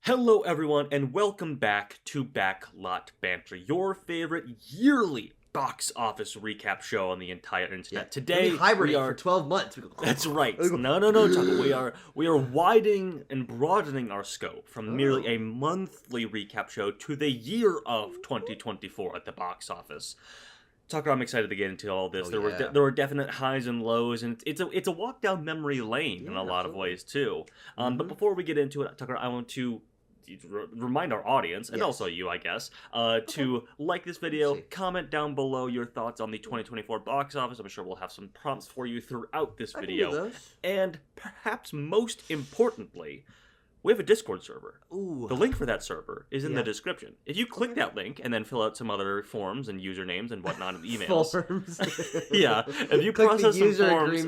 Hello, everyone, and welcome back to Backlot Banter, your favorite yearly box office recap show on the entire internet. Today, we hibernate we are for 12 months. That's right. No, Chuckle. We are widening and broadening our scope from merely a monthly recap show to the year of 2024 at the box office. Tucker, I'm excited to get into all this. There were definite highs and lows, and it's a walk down memory lane in a lot of ways too. But before we get into it, Tucker, I want to remind our audience, and also you, I guess, to like this video, comment down below your thoughts on the 2024 box office. I'm sure we'll have some prompts for you throughout this video. And perhaps most importantly, we have a Discord server. Ooh. The link for that server is in the description. If you click that link and then fill out some other forms and usernames and whatnot and emails. Forms. Yeah. If you process some forms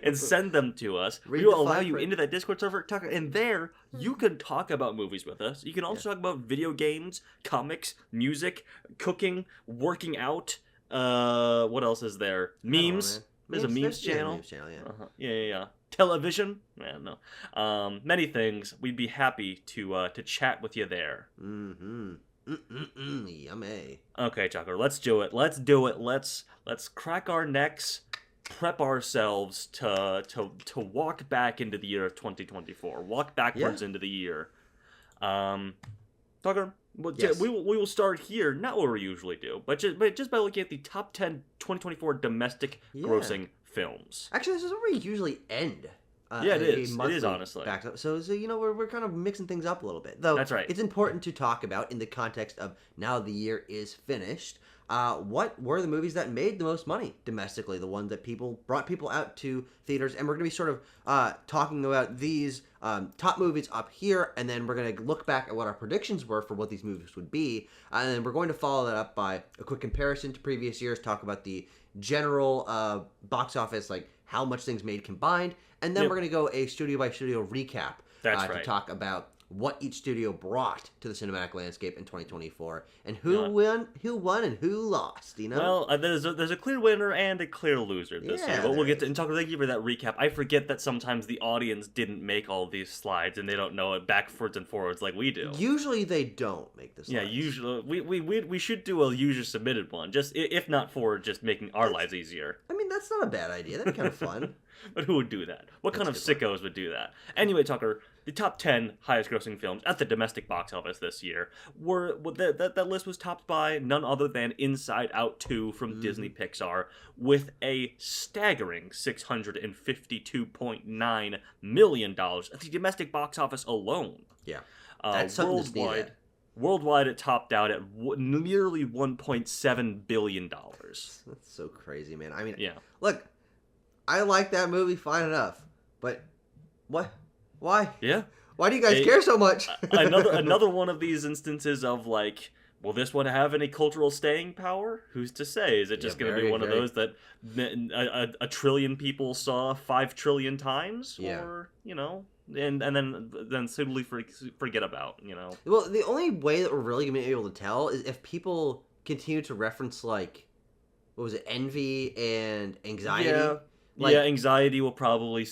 and send them to us, we will allow you into that Discord server, Tucker, and there you can talk about movies with us. You can also talk about video games, comics, music, cooking, working out. What else is there? Memes. There's a memes channel. Yeah. Television? Man, no. Many things. We'd be happy to chat with you there. Yummy. Okay, Chucker, let's do it. Let's crack our necks, prep ourselves to walk back into the year of 2024. Walk backwards into the year. Tucker, we will start here, not what we usually do, but just by looking at the top 10 2024 domestic grossing films. Actually, this is where we usually end. It is. It is, honestly. So we're kind of mixing things up a little bit. Though, that's right. It's important to talk about in the context of now the year is finished. What were the movies that made the most money domestically? The ones that brought people out to theaters. And we're going to be sort of talking about these top movies up here. And then we're going to look back at what our predictions were for what these movies would be. And then we're going to follow that up by a quick comparison to previous years. Talk about the general box office, like how much things made combined. And then we're going to go a studio-by-studio recap to talk about what each studio brought to the cinematic landscape in 2024, and who won, and who lost. Well, there's a clear winner and a clear loser this year. But we'll get to and talk. Thank you for that recap. I forget that sometimes the audience didn't make all these slides, and they don't know it backwards and forwards like we do. Usually they don't make the slides. Yeah, usually we should do a user submitted one, just if not for just making our lives easier. I mean, that's not a bad idea. That'd be kind of fun. But who would do that? What kind of sickos would do that? Anyway, Tucker, the top 10 highest grossing films at the domestic box office this year that list was topped by none other than Inside Out 2 from Disney Pixar with a staggering $652.9 million at the domestic box office alone. Yeah. That's something worldwide. Worldwide, it topped out at nearly $1.7 billion. That's so crazy, man. I mean, look, I like that movie fine enough, but what? Why? Yeah. Why do you guys care so much? another one of these instances of like, will this one have any cultural staying power? Who's to say? Is it just going to be one of those that a trillion people saw 5 trillion times? Or, and then simply forget about, Well, the only way that we're really going to be able to tell is if people continue to reference, like, what was it, envy and anxiety? Yeah. Anxiety will probably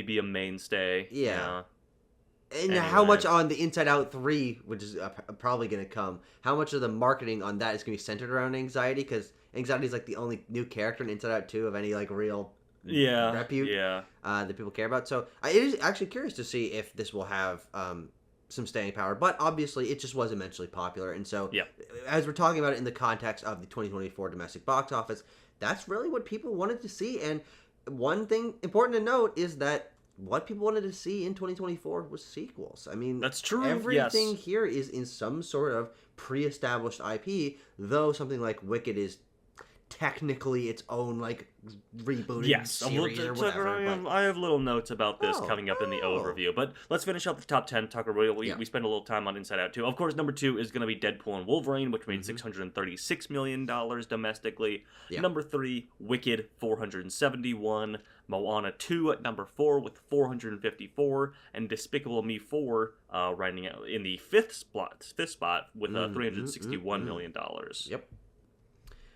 be a mainstay. Yeah. And how much on the Inside Out 3, which is probably going to come, how much of the marketing on that is going to be centered around anxiety? Because anxiety is like the only new character in Inside Out 2 of any like real repute that people care about. So it is actually curious to see if this will have some staying power. But obviously, it just was immensely popular. And so as we're talking about it in the context of the 2024 domestic box office, that's really what people wanted to see. And one thing important to note is that what people wanted to see in 2024 was sequels. I mean, that's true. Everything here is in some sort of pre-established IP, though something like Wicked is technically its own like rebooted series or whatever. I have little notes about this coming up in the overview, but let's finish up the top 10. Tucker, we spent a little time on Inside Out 2. Of course, number 2 is going to be Deadpool and Wolverine, which made $636 million domestically. Number 3, Wicked, 471. Moana 2 at number 4 with 454, and Despicable Me 4 riding out in the fifth spot with $361 million. Yep.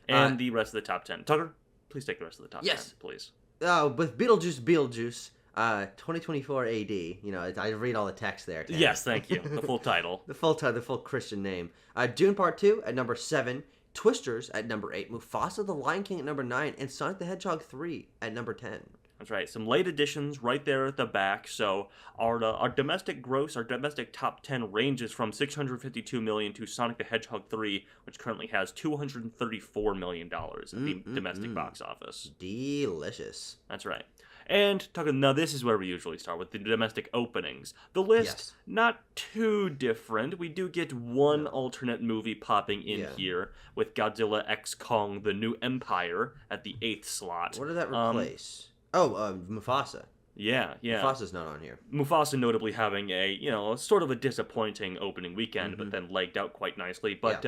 And the rest of the top 10. Tucker, please take the rest of the top 10, please. With Beetlejuice, 2024 AD. I read all the text there. Tanner. Yes, thank you. The full title. The full title, the full Christian name. Dune Part 2 at number 7. Twisters at number 8. Mufasa the Lion King at number 9. And Sonic the Hedgehog 3 at number 10. That's right. Some late additions right there at the back. So our domestic gross, our domestic top 10 ranges from $652 million to Sonic the Hedgehog 3, which currently has $234 million at the domestic box office. Delicious. That's right. And Tucker, now this is where we usually start with the domestic openings. The list, not too different. We do get one alternate movie popping in here with Godzilla X Kong: The New Empire at the 8th slot. What did that replace? Mufasa. Yeah. Mufasa's not on here. Mufasa notably having a, sort of a disappointing opening weekend, but then legged out quite nicely. But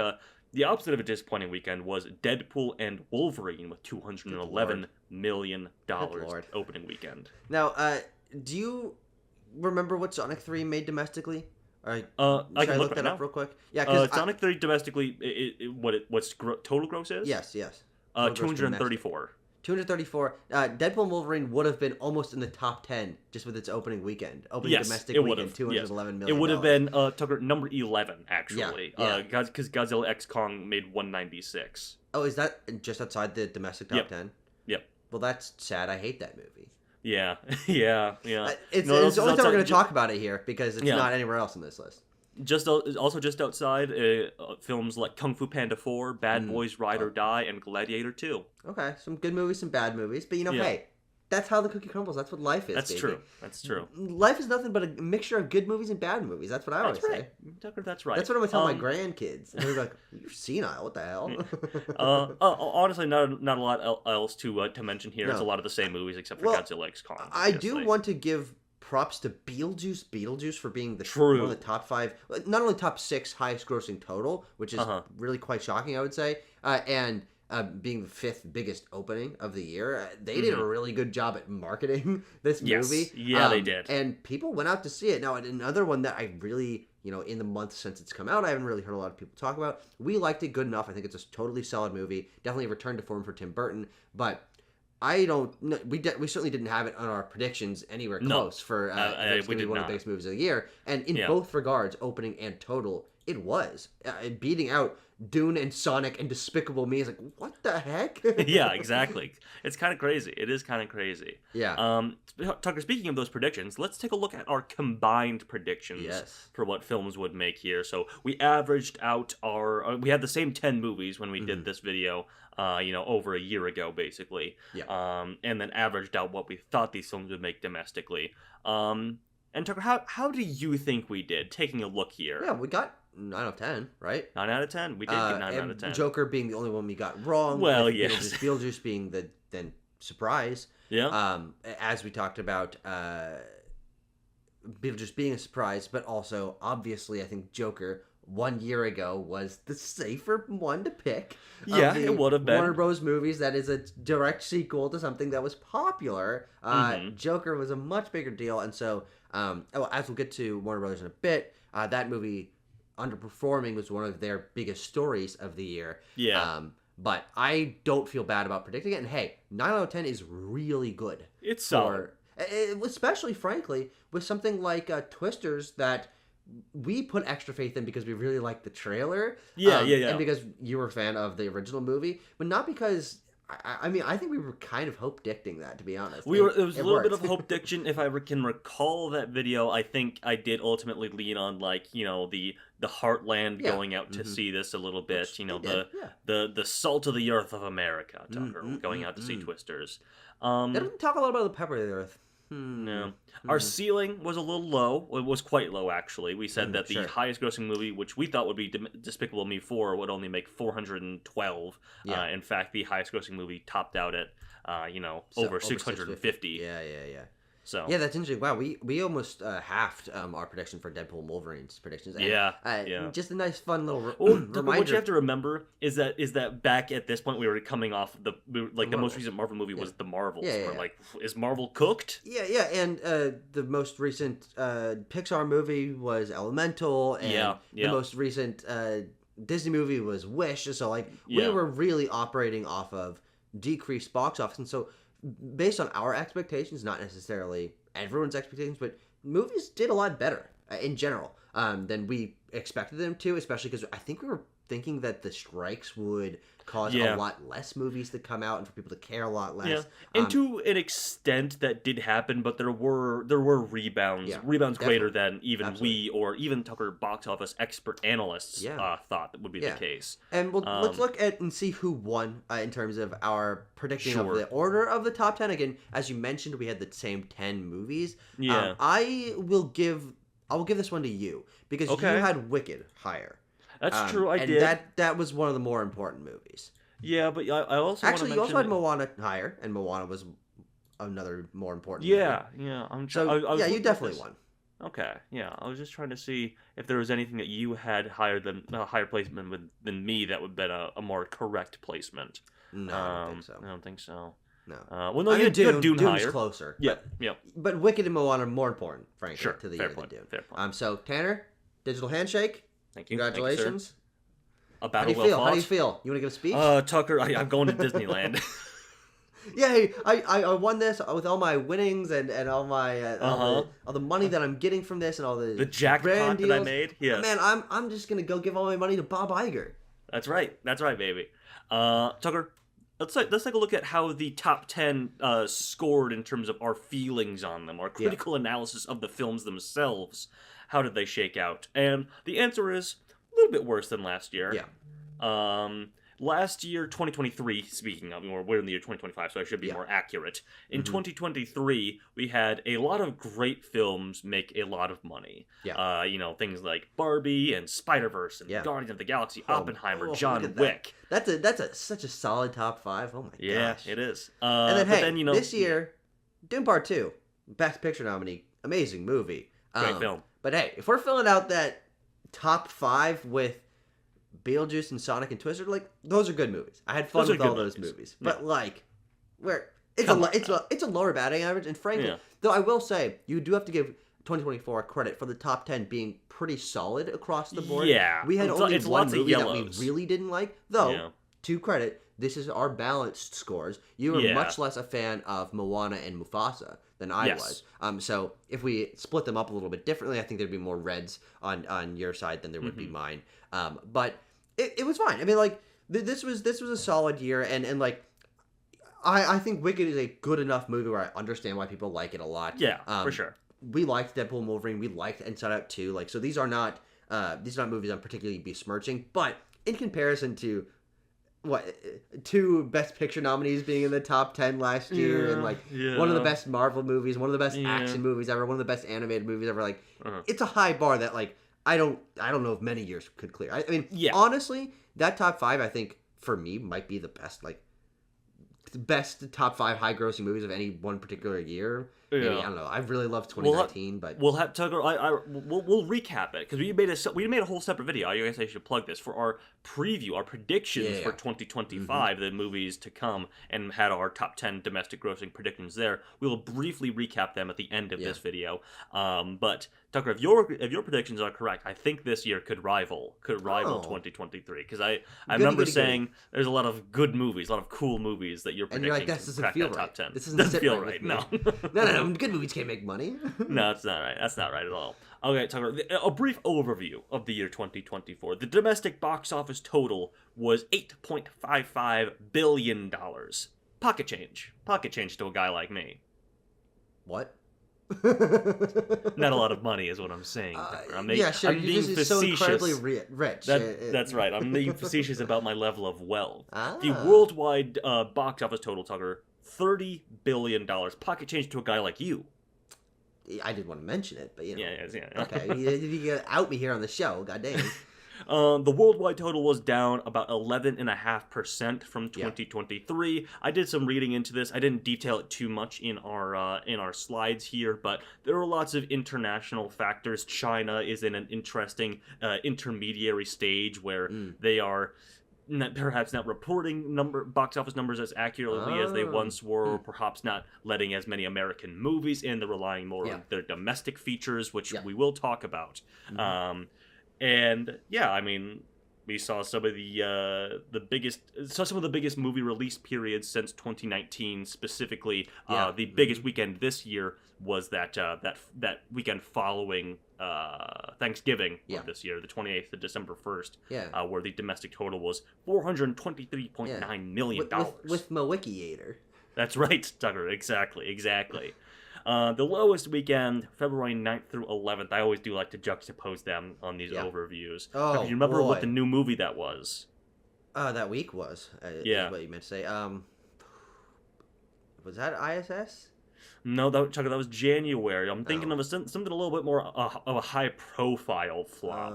the opposite of a disappointing weekend was Deadpool and Wolverine with $211 million opening weekend. Now, do you remember what Sonic 3 made domestically? I can look that up real quick. Yeah, because Sonic 3 domestically, what's total gross is? Yes. 234. 234. Deadpool and Wolverine would have been almost in the top 10 just with its opening weekend. Domestic weekend, $211 million. It would have been Tucker number 11 actually. Because Godzilla X Kong made 196. Oh, is that just outside the domestic top 10? Yep. Well, that's sad. I hate that movie. Yeah. It's the only time we're going to talk about it here because it's not anywhere else on this list. Just outside, films like Kung Fu Panda 4, Bad Boys Ride or Die, and Gladiator 2. Okay, some good movies, some bad movies, but hey, that's how the cookie crumbles. That's what life is. That's true. Life is nothing but a mixture of good movies and bad movies. That's what I always say. Tucker, that's right. That's what I'm gonna tell my grandkids. And they're like, "You're senile. What the hell?" Honestly, not a lot else to mention here. It's a lot of the same movies except for Godzilla X Kong. I do want to give props to Beetlejuice for being one of the top 5, not only top 6 highest grossing total, which is really quite shocking, I would say, and being the 5th biggest opening of the year. They did a really good job at marketing this movie. Yeah, they did. And people went out to see it. Now, another one that I really, in the month since it's come out, I haven't really heard a lot of people talk about. We liked it good enough. I think it's a totally solid movie. Definitely a return to form for Tim Burton, but I don't. No, we certainly didn't have it on our predictions anywhere close for it's going to be one of the biggest movies of the year. And in both regards, opening and total, it was beating out Dune and Sonic and Despicable Me. Is like, what the heck? Yeah, exactly. It's kind of crazy. It is kind of crazy. Yeah. Tucker, speaking of those predictions, let's take a look at our combined predictions for what films would make here. So we averaged out we had the same 10 movies when we did this video. Over a year ago, basically. Yeah. And then averaged out what we thought these films would make domestically. And Tucker, how do you think we did? Taking a look here. Yeah, we got 9 out of 10, right? 9 out of 10. We did get 9 out of 10. Joker being the only one we got wrong. Well, yes. Beetlejuice being the then surprise. Yeah. As we talked about, Beetlejuice being a surprise, but also obviously I think Joker 1 year ago was the safer one to pick. Yeah, it would have been. Warner Bros. Movies that is a direct sequel to something that was popular. Joker was a much bigger deal, and so as we'll get to Warner Bros. In a bit, that movie underperforming was one of their biggest stories of the year. Yeah. But I don't feel bad about predicting it, and hey, 9 out of 10 is really good. It's solid. Especially, frankly, with something like Twisters that we put extra faith in because we really liked the trailer. Yeah. And because you were a fan of the original movie, but not because... I mean, I think we were kind of hope-dicting that, to be honest. It was a little bit of hope diction. If I can recall that video, I think I did ultimately lean on, the heartland going out to see this a little bit. The salt of the earth of America, Tucker, going out to see Twisters. They don't talk a lot about the pepper of the earth. No. Our ceiling was a little low. It was quite low, actually. We said that the highest grossing movie, which we thought would be Despicable Me 4, would only make 412. Yeah. In fact, the highest grossing movie topped out at, over 650. Yeah. So yeah, that's interesting. Wow, we almost halved our prediction for Deadpool and Wolverine's predictions. And, yeah. Just a nice, fun little reminder. What you have to remember is that back at this point we were coming off the most recent Marvel movie was the Marvels. Yeah. Like, is Marvel cooked? Yeah, and the most recent Pixar movie was Elemental, and the most recent Disney movie was Wish. So we were really operating off of decreased box office, and so based on our expectations, not necessarily everyone's expectations, but movies did a lot better in general than we expected them to, especially because I think we were thinking that the strikes would cause a lot less movies to come out and for people to care a lot less. Yeah, and to an extent that did happen, but there were rebounds, greater than even we or even Tucker box office expert analysts thought that would be the case. And let's look at and see who won in terms of our prediction of the order of the top 10. Again, as you mentioned, we had the same 10 movies. Yeah, I will give this one to you because you had Wicked higher. That's true. I did. That was one of the more important movies. Yeah, but I also actually you also had that... Moana higher, and Moana was another more important. Yeah, movie. Yeah. You definitely won. Okay, yeah. I was just trying to see if there was anything that you had higher placement than me that would have been a more correct placement. No, I don't think so. I don't think so. No. Well, no, you had Dune Dune's higher. Closer. Yeah. But Wicked and Moana are more important, frankly, to the fair year point, than Dune. Fair point. So Tanner, digital handshake. Thank you. Congratulations. Thank you, a battle well fought. How do you feel? You want to give a speech? Tucker, I'm going to Disneyland. Yeah, I won this with all my winnings and all my all the money that I'm getting from this and all the jackpot that I made. Yes. Man, I'm just gonna go give all my money to Bob Iger. That's right, baby. Tucker, let's take a look at how the top 10 scored in terms of our feelings on them, our critical analysis of the films themselves. How did they shake out? And the answer is a little bit worse than last year. Yeah. Last year, 2023, speaking of, we're in the year 2025, so I should be more accurate. In 2023, we had a lot of great films make a lot of money. Yeah. Things like Barbie and Spider-Verse and Guardians of the Galaxy, Oppenheimer, John Wick. That's such a solid top 5. Oh my gosh. Yeah, it is. And then, this year, Dune Part 2, Best Picture nominee, amazing movie. Great film. But hey, if we're filling out that top 5 with Beetlejuice and Sonic and Twister, those are good movies. I had fun with all those movies. But it's a lower batting average, and frankly, though I will say you do have to give 2024 credit for the top 10 being pretty solid across the board. Yeah, we had only one movie that we really didn't like, though. To credit, this is our balanced scores. You were much less a fan of Moana and Mufasa than I was. So if we split them up a little bit differently, I think there'd be more reds on your side than there would be mine. But it was fine. I mean, this was a solid year, and I think Wicked is a good enough movie where I understand why people like it a lot. Yeah, for sure. We liked Deadpool and Wolverine. We liked Inside Out 2. So these are not movies I'm particularly besmirching. But in comparison to two Best Picture nominees being in the top 10 last year, and one of the best Marvel movies, one of the best action movies ever, one of the best animated movies ever, it's a high bar that I don't know if many years could clear. I mean, honestly, that top 5 I think for me might be the best best top 5 high grossing movies of any one particular year. Maybe, I don't know. I really love 2019, but we'll have Tucker. We'll recap it because we made a whole separate video. I guess I should plug this for our preview, our predictions for 2025, the movies to come, and had our top 10 domestic grossing predictions there. We will briefly recap them at the end of this video. But Tucker, if your predictions are correct, I think this year could rival 2023 because I remember saying there's a lot of good movies, a lot of cool movies that you're predicting. And you're like, this doesn't feel right. Top 10. This doesn't feel right. No. No. Good movies can't make money. No, that's not right. That's not right at all. Okay, Tucker, a brief overview of the year 2024. The domestic box office total was $8.55 billion. Pocket change to a guy like me. What? Not a lot of money is what I'm saying. I'm being facetious. So incredibly rich. That's right. I'm being facetious about my level of wealth. The worldwide box office total, Tucker, $30 billion. Pocket change to a guy like you. I didn't want to mention it, but Yeah. Okay, you gotta out me here on the show, goddamn. The worldwide total was down about 11.5% from 2023. I did some reading into this. I didn't detail it too much in our slides here, but there are lots of international factors. China is in an interesting intermediary stage where they are perhaps not reporting box office numbers as accurately as they once were, or perhaps not letting as many American movies in. They're relying more on their domestic features, which we will talk about. And I mean, We saw some of some of the biggest movie release periods since 2019. Specifically, the biggest weekend this year was that weekend following Thanksgiving of this year, the 28th to December 1st, where the domestic total was $423.9 million. With Mawickiator. That's right, Tucker. Exactly. The lowest weekend, February 9th through 11th. I always do like to juxtapose them on these overviews. Oh, do you remember boy. what the new movie that was? That week was. Is what you meant to say. Was that ISS? No, Chuck, that was January. I'm thinking of something a little bit more of a high-profile flop.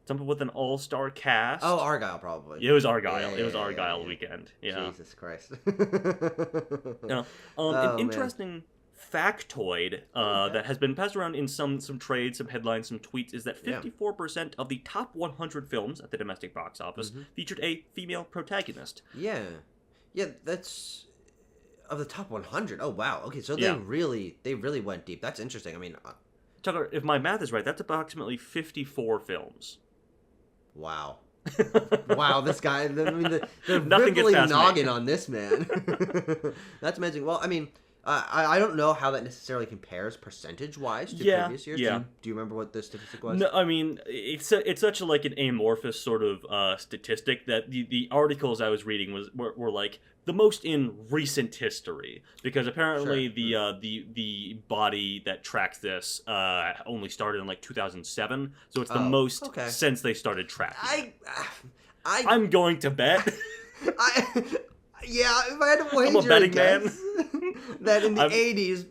Something with an all-star cast. Oh, Argyle, probably. It was Argyle. It was Argyle weekend. Yeah. Jesus Christ. An interesting factoid that has been passed around in some trades, some headlines, some tweets is that 54% of the top 100 films at the domestic box office featured a female protagonist. Yeah, that's of the top 100. Oh wow. Okay, so they really went deep. That's interesting. I mean, Tucker, if my math is right, that's approximately 54 films. Wow. Wow, this guy. I mean, the Nothing gets past noggin me. on this man. That's amazing. Well, I mean. I don't know how that necessarily compares percentage-wise to previous years. Yeah. Do you remember what the statistic was? No, I mean, it's such an amorphous sort of statistic that the articles I was reading were like the most in recent history, because apparently the body that tracks this only started in like 2007, so it's the most since they started tracking. I'm going to bet. Yeah, if I had to wager, I'm a betting man. That in the 80s,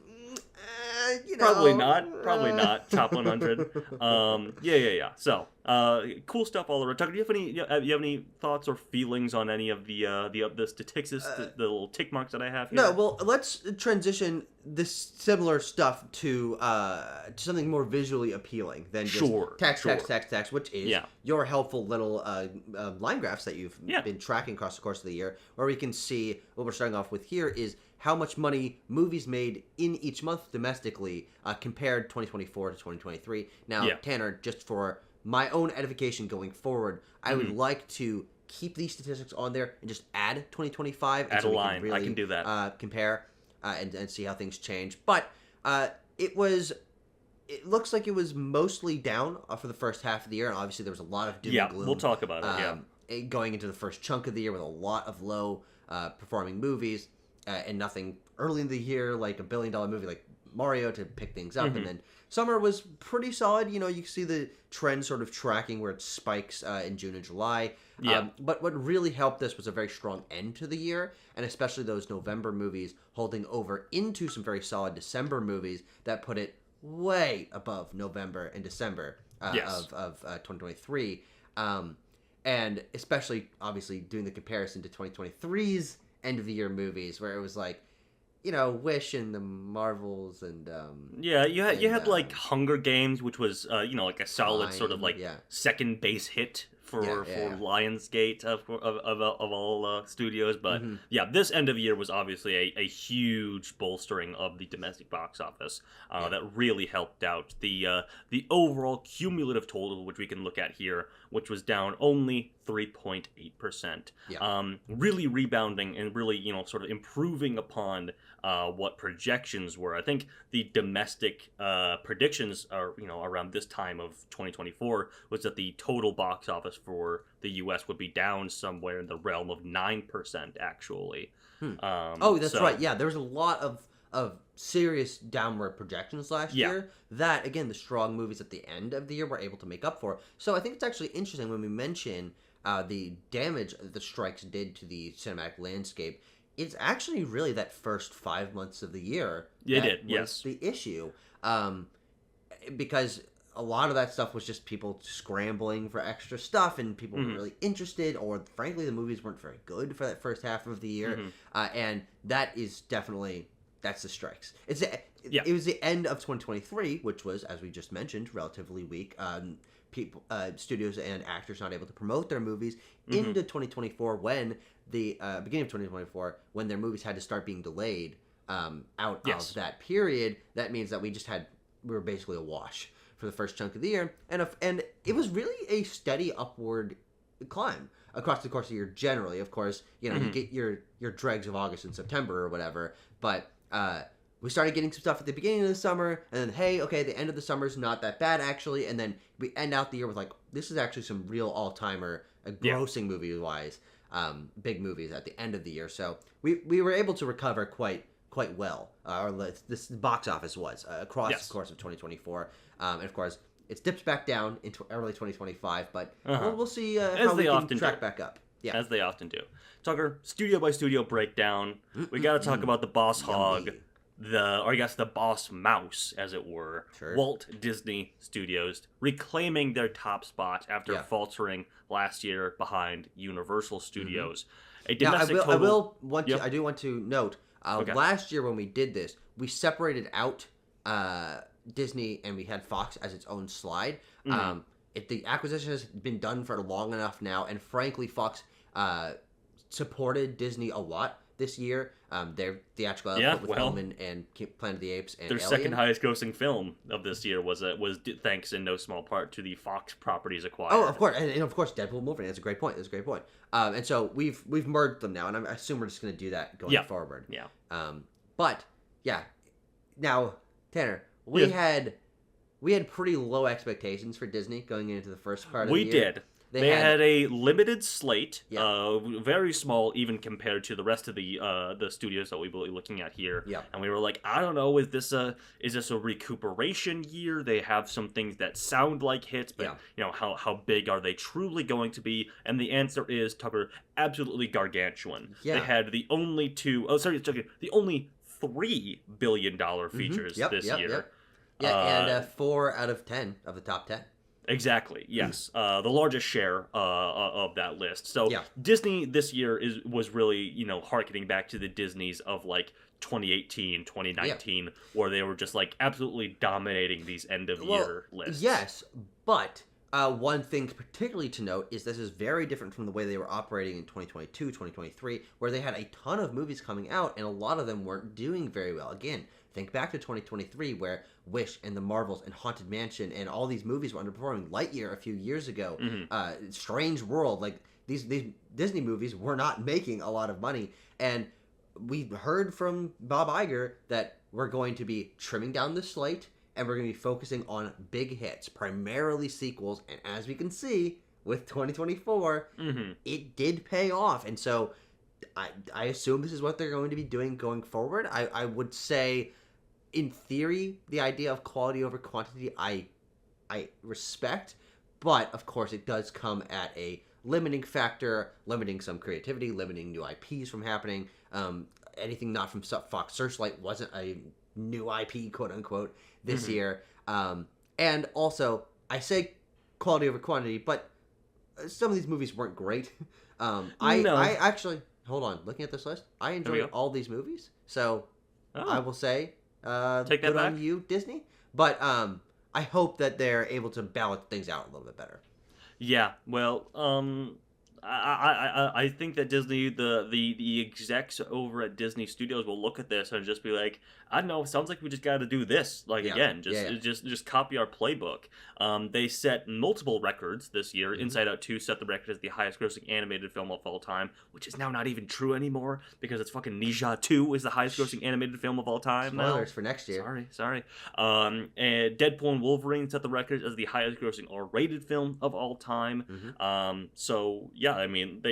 probably not top 100. Yeah. So, cool stuff all around. Tucker, do you have any thoughts or feelings on any of the statistics, the little tick marks that I have here? No. Well, let's transition this similar stuff to something more visually appealing than just text, which is your helpful little line graphs that you've been tracking across the course of the year, where we can see what we're starting off with here is how much money movies made in each month domestically compared 2024 to 2023. Now, Tanner, just for my own edification going forward, I would like to keep these statistics on there and just add 2025. Add so a line. Really, I can do that. Compare and see how things change. But it looks like it was mostly down for the first half of the year, and obviously there was a lot of doom and gloom. We'll talk about it. Going into the first chunk of the year with a lot of low performing movies. And nothing early in the year like $1 billion movie like Mario to pick things up. And then summer was pretty solid. You can see the trend sort of tracking where it spikes in June and July. But what really helped this was a very strong end to the year, and especially those November movies holding over into some very solid December movies that put it way above November and December of 2023. And especially, obviously, doing the comparison to 2023's end of the year movies, where it was like, Wish and the Marvels and you had like Hunger Games, which was like a solid sort of like second base hit for Lionsgate of all studios, but this end of year was obviously a huge bolstering of the domestic box office that really helped out the overall cumulative total, which we can look at here, which was down only 3.8%. Really rebounding and really sort of improving upon what projections were. I think the domestic predictions are around this time of 2024 was that the total box office for the U.S. would be down somewhere in the realm of 9%, actually. That's right. Yeah, there was a lot of serious downward projections last year that, again, the strong movies at the end of the year were able to make up for. So I think it's actually interesting when we mention the damage the strikes did to the cinematic landscape. It's actually really that first 5 months of the year was the issue. Because a lot of that stuff was just people scrambling for extra stuff, and people weren't really interested, or frankly, the movies weren't very good for that first half of the year. And that is definitely, that's the strikes. It was the end of 2023, which was, as we just mentioned, relatively weak. Studios and actors not able to promote their movies into 2024 when the beginning of 2024 when their movies had to start being delayed out of that period. That means that we were basically awash for the first chunk of the year, and it was really a steady upward climb across the course of the year. Generally, of course, you know, you get your dregs of August and September or whatever, but we started getting some stuff at the beginning of the summer, and then hey, okay, the end of the summer is not that bad actually, and then we end out the year with like, this is actually some real all-timer grossing movie wise, big movies at the end of the year. So we were able to recover quite well, or this box office was across the course of 2024, and of course it's dipped back down into early 2025, but we'll see how we can track back up. Yeah, as they often do. Tucker, studio by studio breakdown. We got to talk about the boss hog, or I guess the boss mouse, as it were. Sure. Walt Disney Studios reclaiming their top spot after faltering last year behind Universal Studios. A domestic I do want to note. Last year when we did this, we separated out Disney and we had Fox as its own slide. The acquisition has been done for long enough now, and frankly, Fox supported Disney a lot this year. Their theatrical output with Hellman and Planet of the Apes and their Alien. second highest grossing film of this year was thanks in no small part to the Fox properties acquired. Oh, of course, and of course, Deadpool and Wolverine. That's a great point. And so we've merged them now, and I assume we're just going to do that going forward. Yeah. But yeah, now Tanner, we had pretty low expectations for Disney going into the first part of the year. We did. They had a limited slate, very small even compared to the rest of the studios that we will be looking at here. Yeah. And we were like, I don't know, is this a recuperation year? They have some things that sound like hits, but you know, how big are they truly going to be? And the answer is, Tucker, absolutely gargantuan. Yeah. They had the only $3 billion features this year. Yeah, and 4 out of 10 of the top 10. Exactly. Yes, the largest share of that list. So Disney this year was really, you know, harkening back to the Disneys of like 2018, 2019, where they were just like absolutely dominating these end of year lists. Yes, but one thing particularly to note is this is very different from the way they were operating in 2022, 2023, where they had a ton of movies coming out and a lot of them weren't doing very well. Again, think back to 2023 where Wish and The Marvels and Haunted Mansion and all these movies were underperforming. Lightyear a few years ago, Strange World, like these Disney movies were not making a lot of money. And we heard from Bob Iger that we're going to be trimming down the slate and we're going to be focusing on big hits, primarily sequels. And as we can see with 2024, it did pay off. And so I assume this is what they're going to be doing going forward. I would say, in theory, the idea of quality over quantity, I respect, but of course it does come at a limiting factor, limiting some creativity, limiting new IPs from happening. Anything not from Fox Searchlight wasn't a new IP, quote unquote, this year. And also, I say quality over quantity, but some of these movies weren't great. I actually, hold on, looking at this list, I enjoyed all these movies, so I will say, take that good back on you, Disney. But I hope that they're able to balance things out a little bit better. Yeah, well, I think that Disney, the execs over at Disney Studios will look at this and just be like, I don't know, sounds like we just got to do this again, just copy our playbook. They set multiple records this year. Inside Out 2 set the record as the highest grossing animated film of all time, which is now not even true anymore because it's fucking Ninja 2 is the highest grossing animated film of all time. Spoilers for next year. Sorry. And Deadpool and Wolverine set the record as the highest grossing R-rated film of all time. So yeah, I mean,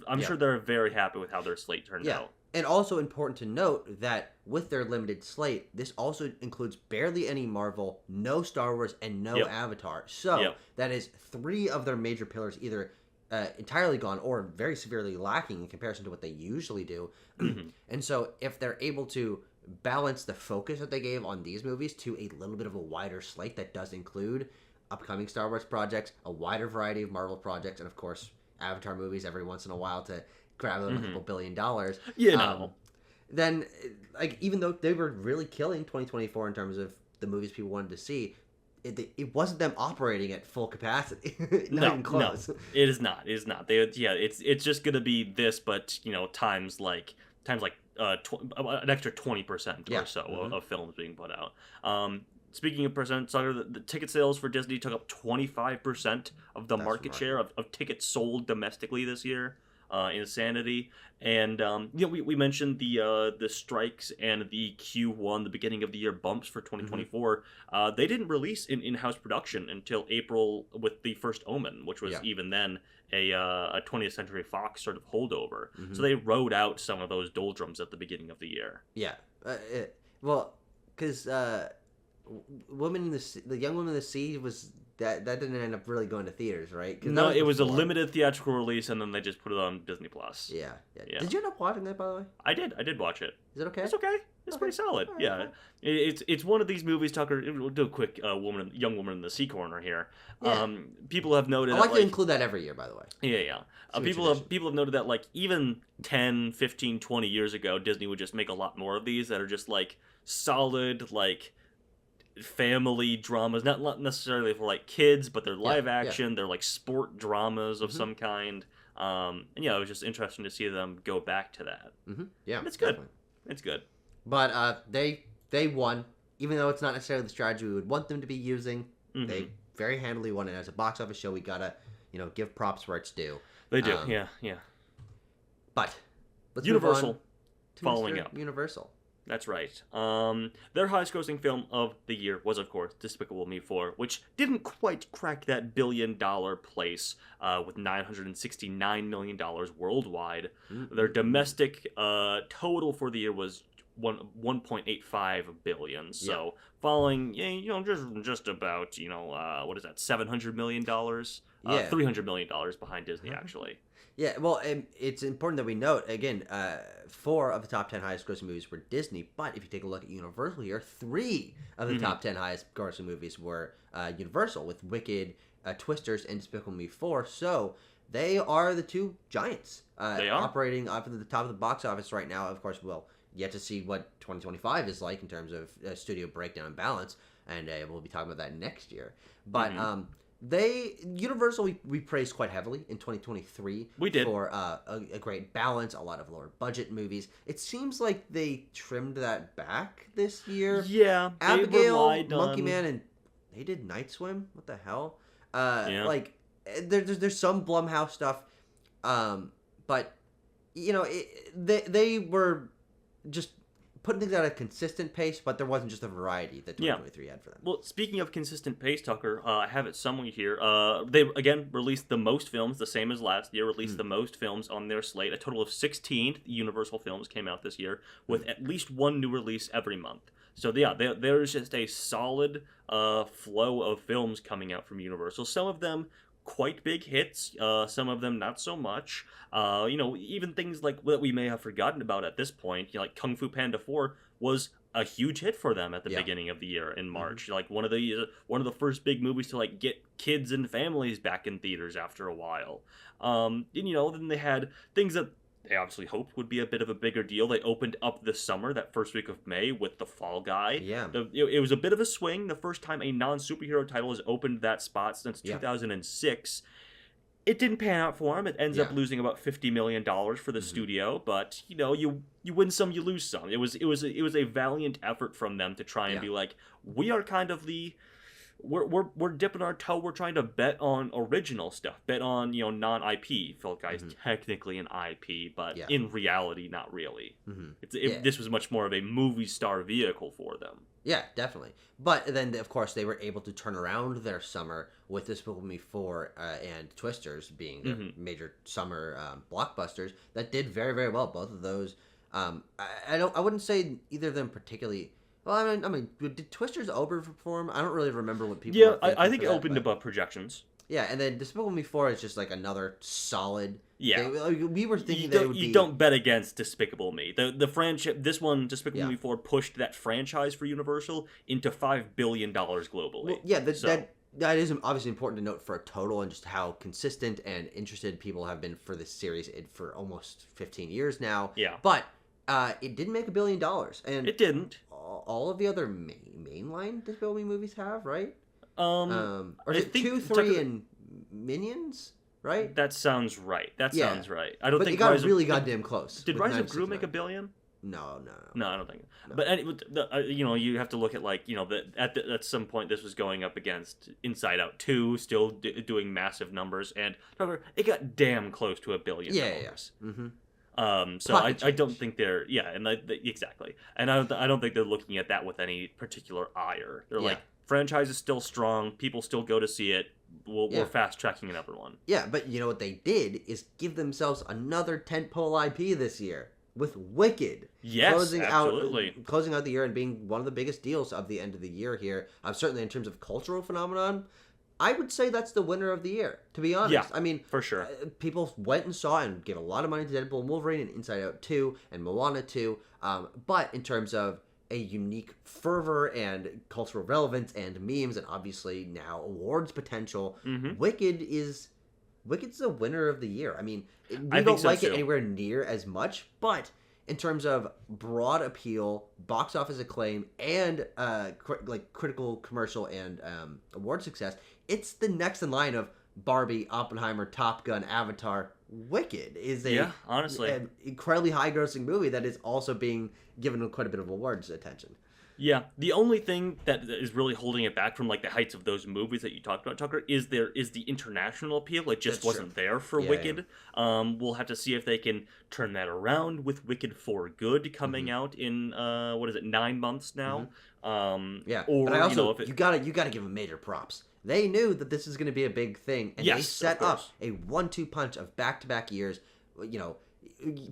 I'm sure they're very happy with how their slate turned out. And also important to note that with their limited slate, this also includes barely any Marvel, no Star Wars, and no Avatar. So that is 3 of their major pillars either entirely gone or very severely lacking in comparison to what they usually do. And so if they're able to balance the focus that they gave on these movies to a little bit of a wider slate that does include upcoming Star Wars projects, a wider variety of Marvel projects, and of course Avatar movies every once in a while to grab them a couple $1 billion. Then, like, even though they were really killing 2024 in terms of the movies people wanted to see, it wasn't them operating at full capacity. Not even close. No, it is not. It is not. It's just gonna be this, but times like an extra 20% or so of films being put out. speaking of percent, Sutter, the ticket sales for Disney took up 25% of the That's market share of tickets sold domestically this year. Insanity. And we mentioned the strikes and the Q1, the beginning of the year bumps for 2024. They didn't release in in-house production until April with the first Omen, which was even then a 20th Century Fox sort of holdover. So they rode out some of those doldrums at the beginning of the year. Yeah. Well, because Woman in the Young Woman in the Sea was that didn't end up really going to theaters, right? No, it was a limited theatrical release, and then they just put it on Disney Plus. Yeah. Did you end up watching that, by the way? I did watch it. Is it okay? It's okay. It's pretty solid. Right, yeah, okay. It's one of these movies. Tucker, we'll do a quick Young Woman in the Sea corner here. Yeah. People have noted. I like to include that every year, by the way. Yeah. People have noted that like even 10, 15, 20 years ago, Disney would just make a lot more of these that are just like solid like family dramas, not necessarily for like kids, but they're live action. They're like sport dramas of some kind. And it was just interesting to see them go back to that. Yeah, it's good. Definitely. It's good. But they won, even though it's not necessarily the strategy we would want them to be using. They very handily won it. As a box office show, we gotta give props where it's due. They do. Yeah. But let's Universal move on to following Mr. up. Universal. That's right. Their highest-grossing film of the year was, of course, Despicable Me 4, which didn't quite crack that billion-dollar place with $969 million worldwide. Their domestic total for the year was 1.85 billion. So falling, just about, what is that, $700 million? $300 million behind Disney, actually. Yeah, well, it's important that we note, again, 4 of the top 10 highest-grossing movies were Disney, but if you take a look at Universal here, 3 of the top 10 highest-grossing movies were Universal, with Wicked, Twisters, and Despicable Me 4, so they are the two giants. They are. Operating up at the top of the box office right now. Of course, we'll yet to see what 2025 is like in terms of studio breakdown and balance, and we'll be talking about that next year. But Universal we praised quite heavily in 2023. We did for a great balance, a lot of lower budget movies. It seems like they trimmed that back this year. Yeah, Abigail, Monkey Man, and they did Night Swim. What the hell? Like there's some Blumhouse stuff, but they were just putting things at a consistent pace, but there wasn't just a variety that 2023 had for them. Well, speaking of consistent pace, Tucker, I have it somewhere here. They, again, released the most films, the same as last year, released the most films on their slate. A total of 16 Universal films came out this year, with at least one new release every month. So, there's just a solid flow of films coming out from Universal. Some of them quite big hits, some of them not so much. Even things like that we may have forgotten about at this point, like Kung Fu Panda 4 was a huge hit for them at the beginning of the year in March. Like one of the first big movies to like get kids and families back in theaters after a while. Then they had things that they obviously hoped would be a bit of a bigger deal. They opened up this summer, that first week of May, with The Fall Guy. Yeah. It was a bit of a swing. The first time a non-superhero title has opened that spot since 2006. It didn't pan out for him. It ends up losing about $50 million for the studio. But, you win some, you lose some. It was a valiant effort from them to try and be like, we are kind of the... We're dipping our toe. We're trying to bet on original stuff, bet on non-IP. Fall Guy is technically an IP, but in reality, not really. This was much more of a movie star vehicle for them. Yeah, definitely. But then, of course, they were able to turn around their summer with Despicable Me 4 and Twisters being their major summer blockbusters that did very, very well. Both of those, I wouldn't say either of them particularly. Well, I mean, did Twisters overperform? I don't really remember what people. Yeah, I think it opened above projections. Yeah, and then Despicable Me 4 is just like another solid. Yeah, we were thinking you don't bet against Despicable Me. The franchise, this one, Despicable Me 4, pushed that franchise for Universal into $5 billion globally. Well, yeah, that is obviously important to note for a total and just how consistent and interested people have been for this series for almost 15 years now. Yeah, but it didn't make $1 billion, and it didn't. All of the other mainline Despicable Me movies have, right? Or is it 2, 3, and Minions, right? That sounds right. Sounds right. I don't but think it got really goddamn close. Did Rise of Gru make $1 billion? No, I don't think. No. But you have to look at at some point this was going up against Inside Out 2, still doing massive numbers, and however, it got damn close to $1 billion. Yeah. Mm-hmm. So I don't think they're exactly, and I don't think they're looking at that with any particular ire. They're like, franchise is still strong, people still go to see it. We're fast tracking another one. Yeah, but you know what they did is give themselves another tentpole IP this year with Wicked. Yes, closing absolutely. Out the year and being one of the biggest deals of the end of the year here. Certainly in terms of cultural phenomenon, I would say that's the winner of the year, to be honest. Yeah, I mean, for sure. People went and saw and gave a lot of money to Deadpool and Wolverine and Inside Out 2 and Moana 2. But in terms of a unique fervor and cultural relevance and memes and obviously now awards potential, Wicked's the winner of the year. I mean, we don't like it anywhere near as much, but in terms of broad appeal, box office acclaim, and critical, commercial, and award success, it's the next in line of Barbie, Oppenheimer, Top Gun, Avatar. Wicked is honestly an incredibly high-grossing movie that is also being given quite a bit of awards attention. Yeah, the only thing that is really holding it back from the heights of those movies that you talked about, Tucker, is the international appeal. It just wasn't there for Wicked. Yeah. We'll have to see if they can turn that around with Wicked for Good coming out in 9 months now. Or but I also you gotta give them major props. They knew that this is going to be a big thing, and they set up a 1-2 punch of back-to-back years.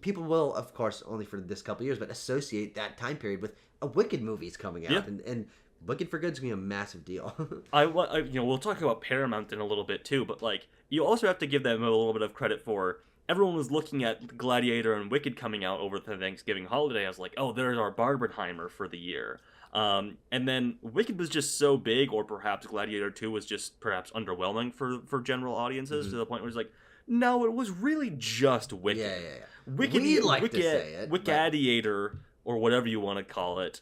People will, of course, only for this couple years, but associate that time period with a Wicked movies coming out, and Wicked for Good is going to be a massive deal. We'll talk about Paramount in a little bit too, but you also have to give them a little bit of credit for. Everyone was looking at Gladiator and Wicked coming out over the Thanksgiving holiday. I was like, oh, there's our Barbenheimer for the year. And then Wicked was just so big, or perhaps Gladiator 2 was just perhaps underwhelming for general audiences to the point where it's like, no, it was really just Wicked. Yeah. Wicked, we like to say it. Wickadiator, or whatever you want to call it,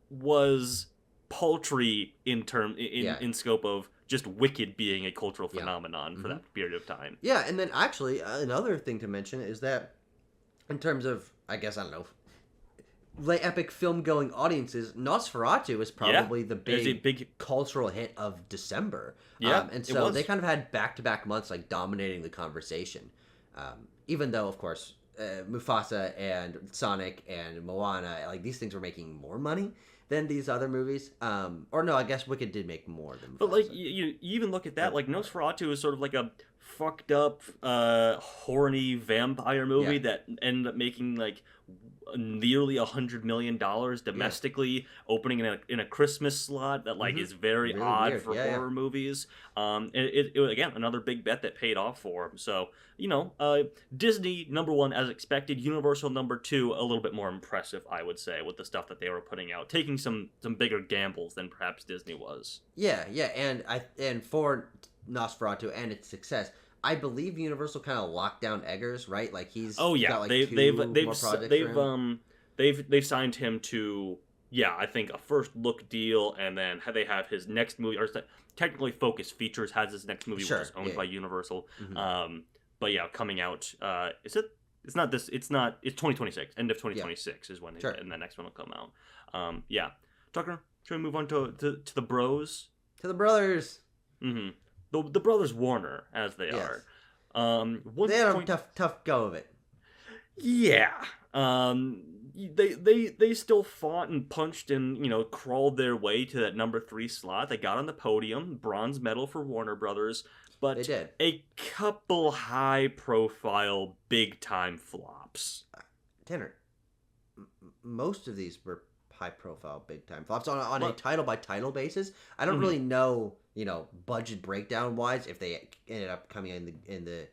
was paltry in scope of just Wicked being a cultural phenomenon for that period of time. Yeah, and then actually another thing to mention is that in terms of, epic film-going audiences, Nosferatu is probably the big cultural hit of December. Yeah, and so they kind of had back-to-back months dominating the conversation. Even though, of course, Mufasa and Sonic and Moana, these things were making more money than these other movies. Or no, I guess Wicked did make more than Mufasa. But you even look at that, Nosferatu is sort of like a fucked up, horny vampire movie that ended up making nearly $100 million domestically, opening in a Christmas slot that is very really odd weird. For horror movies. It again, another big bet that paid off for him. So Disney number 1 as expected, Universal number 2 a little bit more impressive, I would say, with the stuff that they were putting out, taking some bigger gambles than perhaps Disney was. Yeah, and for Nosferatu and its success, I believe Universal kind of locked down Eggers, right? He's got they've signed him to I think a first look deal, and then they have his next movie, or technically Focus Features has his next movie, which is owned by Universal. But coming out it's 2026, end of 2026 is when and the next one will come out. Tucker, should we move on to the bros? To the brothers. The brothers Warner, as they are. They had a tough go of it. Yeah. They still fought and punched and, crawled their way to that number 3 slot. They got on the podium, bronze medal for Warner Brothers, but they did. A couple high-profile, big-time flops. Tanner, most of these were high-profile, big-time flops on a title-by-title basis. I don't really know, budget breakdown-wise, if they ended up coming in the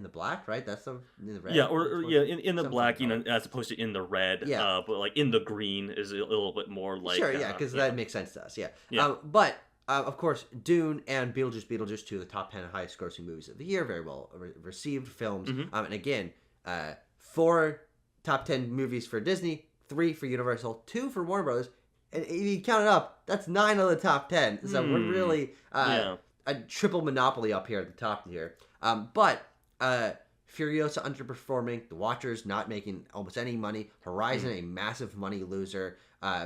black, right? That's in the red. Yeah, in the black, as opposed to in the red. Yeah. But in the green is a little bit more sure, because that makes sense to us. Yeah. But of course, Dune and Beetlejuice 2, the top 10 highest grossing movies of the year, very well received films. And again, 4 top 10 movies for Disney, 3 for Universal, 2 for Warner Brothers, and if you count it up, that's 9 of the top 10. So we're really a triple monopoly up here at the top here. But Furiosa underperforming, The Watchers not making almost any money, Horizon a massive money loser,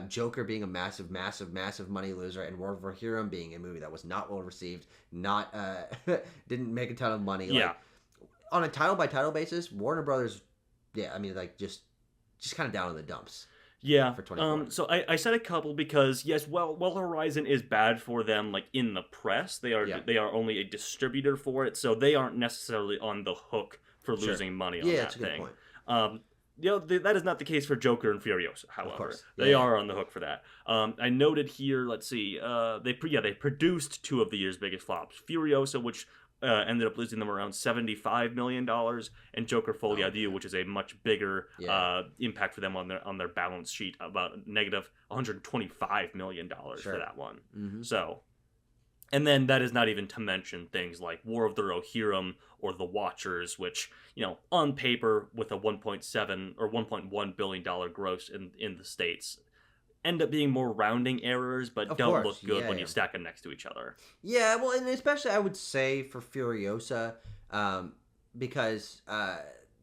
Joker being a massive money loser, and War for Hero being a movie that was not well received, not didn't make a ton of money. Yeah. Like, on a title by title basis, Warner Brothers, yeah, I mean, like just kind of down in the dumps. Yeah. For 24. So I said a couple because yes, while Horizon is bad for them, like in the press, they are only a distributor for it, so they aren't necessarily on the hook for losing money on that that's a good thing. point. That is not the case for Joker and Furiosa. However, Yeah, they are on the hook for that. I noted here. Let's see. They produced two of the year's biggest flops. Furiosa, which ended up losing them around $75 million, and Joker Folie, which is a much bigger impact for them on their balance sheet, about negative $125 million for that one. Mm-hmm. So, and then that is not even to mention things like War of the Rohirrim or The Watchers, which, on paper with a 1.7 or $1.1 billion gross in the States, end up being more rounding errors, but don't look good when you stack them next to each other. Yeah, well, and especially I would say for Furiosa, because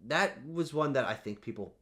that was one that I think people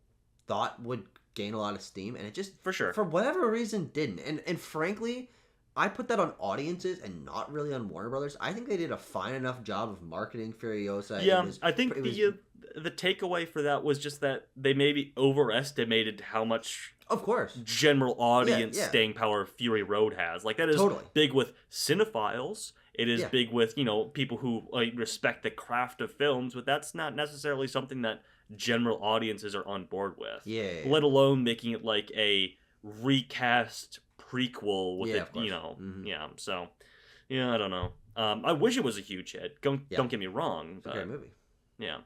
thought would gain a lot of steam, and it just, for sure, for whatever reason, didn't. And frankly, I put that on audiences and not really on Warner Brothers. I think they did a fine enough job of marketing Furiosa. Yeah, I think the takeaway for that was just that they maybe overestimated how much, of course, general audience staying power Fury Road has. Like, that is big with cinephiles. It is big with, people who respect the craft of films, but that's not necessarily something that general audiences are on board with. Yeah. Let alone making it like a recast prequel with it, Mm-hmm. So, I don't know. I wish it was a huge hit. Don't get me wrong. It's a great movie. Yeah.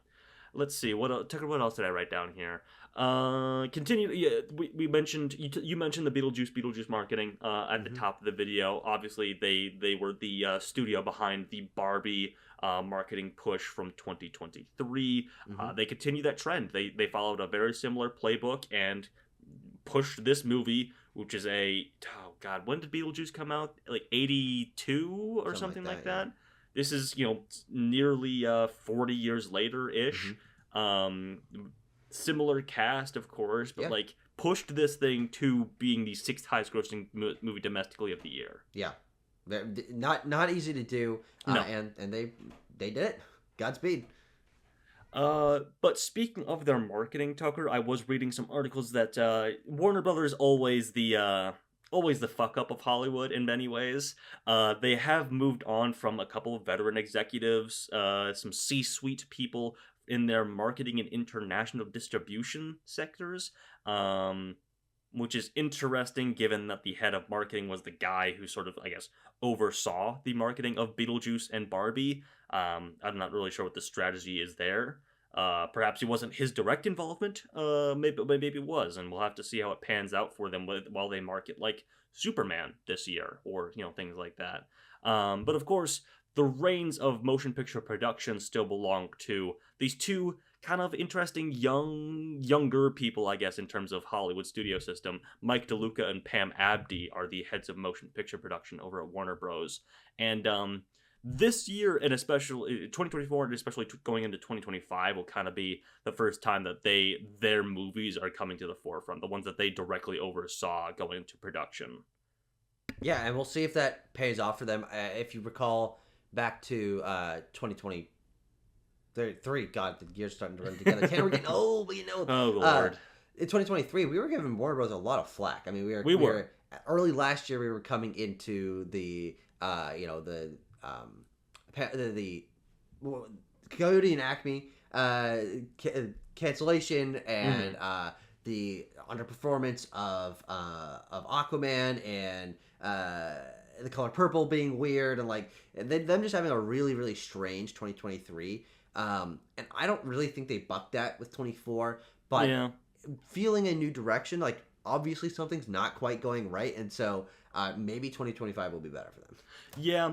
Let's see. Tucker, what else did I write down here? Continue. Yeah, we mentioned you mentioned the Beetlejuice marketing at the top of the video. Obviously, they were the studio behind the Barbie marketing push from 2023. Mm-hmm. They continue that trend. They followed a very similar playbook and pushed this movie, which is when did Beetlejuice come out? Like 82 or something like that. This is, nearly 40 years later-ish. Mm-hmm. Similar cast, of course, but pushed this thing to being the sixth highest grossing movie domestically of the year. Yeah. Not easy to do. No. And they did it. Godspeed. But speaking of their marketing, Tucker, I was reading some articles that Warner Brothers always the fuck up of Hollywood in many ways. They have moved on from a couple of veteran executives, some C-suite people in their marketing and international distribution sectors, which is interesting given that the head of marketing was the guy who sort of, I guess, oversaw the marketing of Beetlejuice and Barbie. I'm not really sure what the strategy is there. Perhaps it wasn't his direct involvement, maybe it was, and we'll have to see how it pans out for them while they market like Superman this year, or things like that. But of course, the reins of motion picture production still belong to these two kind of interesting younger people, I guess, in terms of Hollywood studio system. Mike DeLuca and Pam Abdy are the heads of motion picture production over at Warner Bros. And this year, and especially 2024, and especially going into 2025, will kind of be the first time that their movies are coming to the forefront, the ones that they directly oversaw going into production. Yeah, and we'll see if that pays off for them. If you recall back to 2023, God, the gears starting to run together. We're getting old, but oh Lord. In 2023, we were giving Warner Bros. A lot of flack. I mean, we were early last year. We were coming into the Coyote and Acme cancellation and the underperformance of Aquaman and The Color Purple being weird, and them just having a really, really strange 2023. And I don't really think they bucked that with 24, but feeling a new direction, obviously something's not quite going right, and so maybe 2025 will be better for them. Yeah.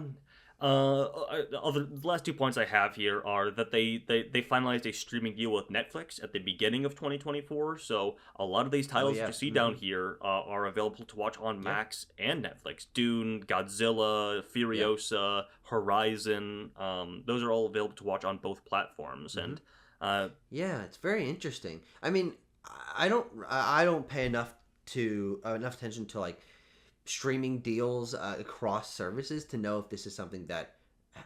The last 2 points I have here are that they finalized a streaming deal with Netflix at the beginning of 2024, so a lot of these titles that you see down here are available to watch on Max and Netflix. Dune, Godzilla, Furiosa, Horizon, those are all available to watch on both platforms, and Yeah, it's very interesting. I mean, I don't pay enough attention to like streaming deals across services to know if this is something that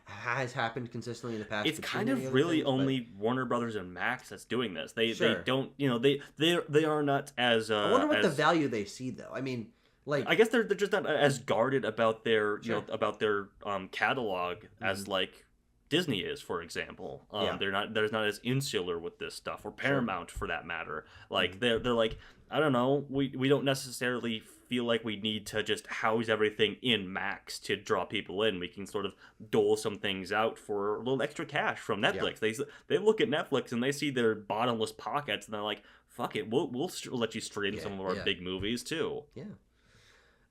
has happened consistently in the past. It's between kind any of other really things, but- only Warner Brothers and Max that's doing this. They Sure. don't, they are not as I wonder what the as value they see though. I mean, like, I guess they're just not as guarded about their Sure. about their catalog as like Disney is, for example. Yeah. They're not as insular with this stuff, or Paramount for that matter. Like they're like, I don't know, we don't necessarily feel like we need to just house everything in Max to draw people in. We can sort of dole some things out for a little extra cash from Netflix. They look at Netflix and they see their bottomless pockets and they're like, fuck it, we'll let you stream some of our big movies too. Yeah.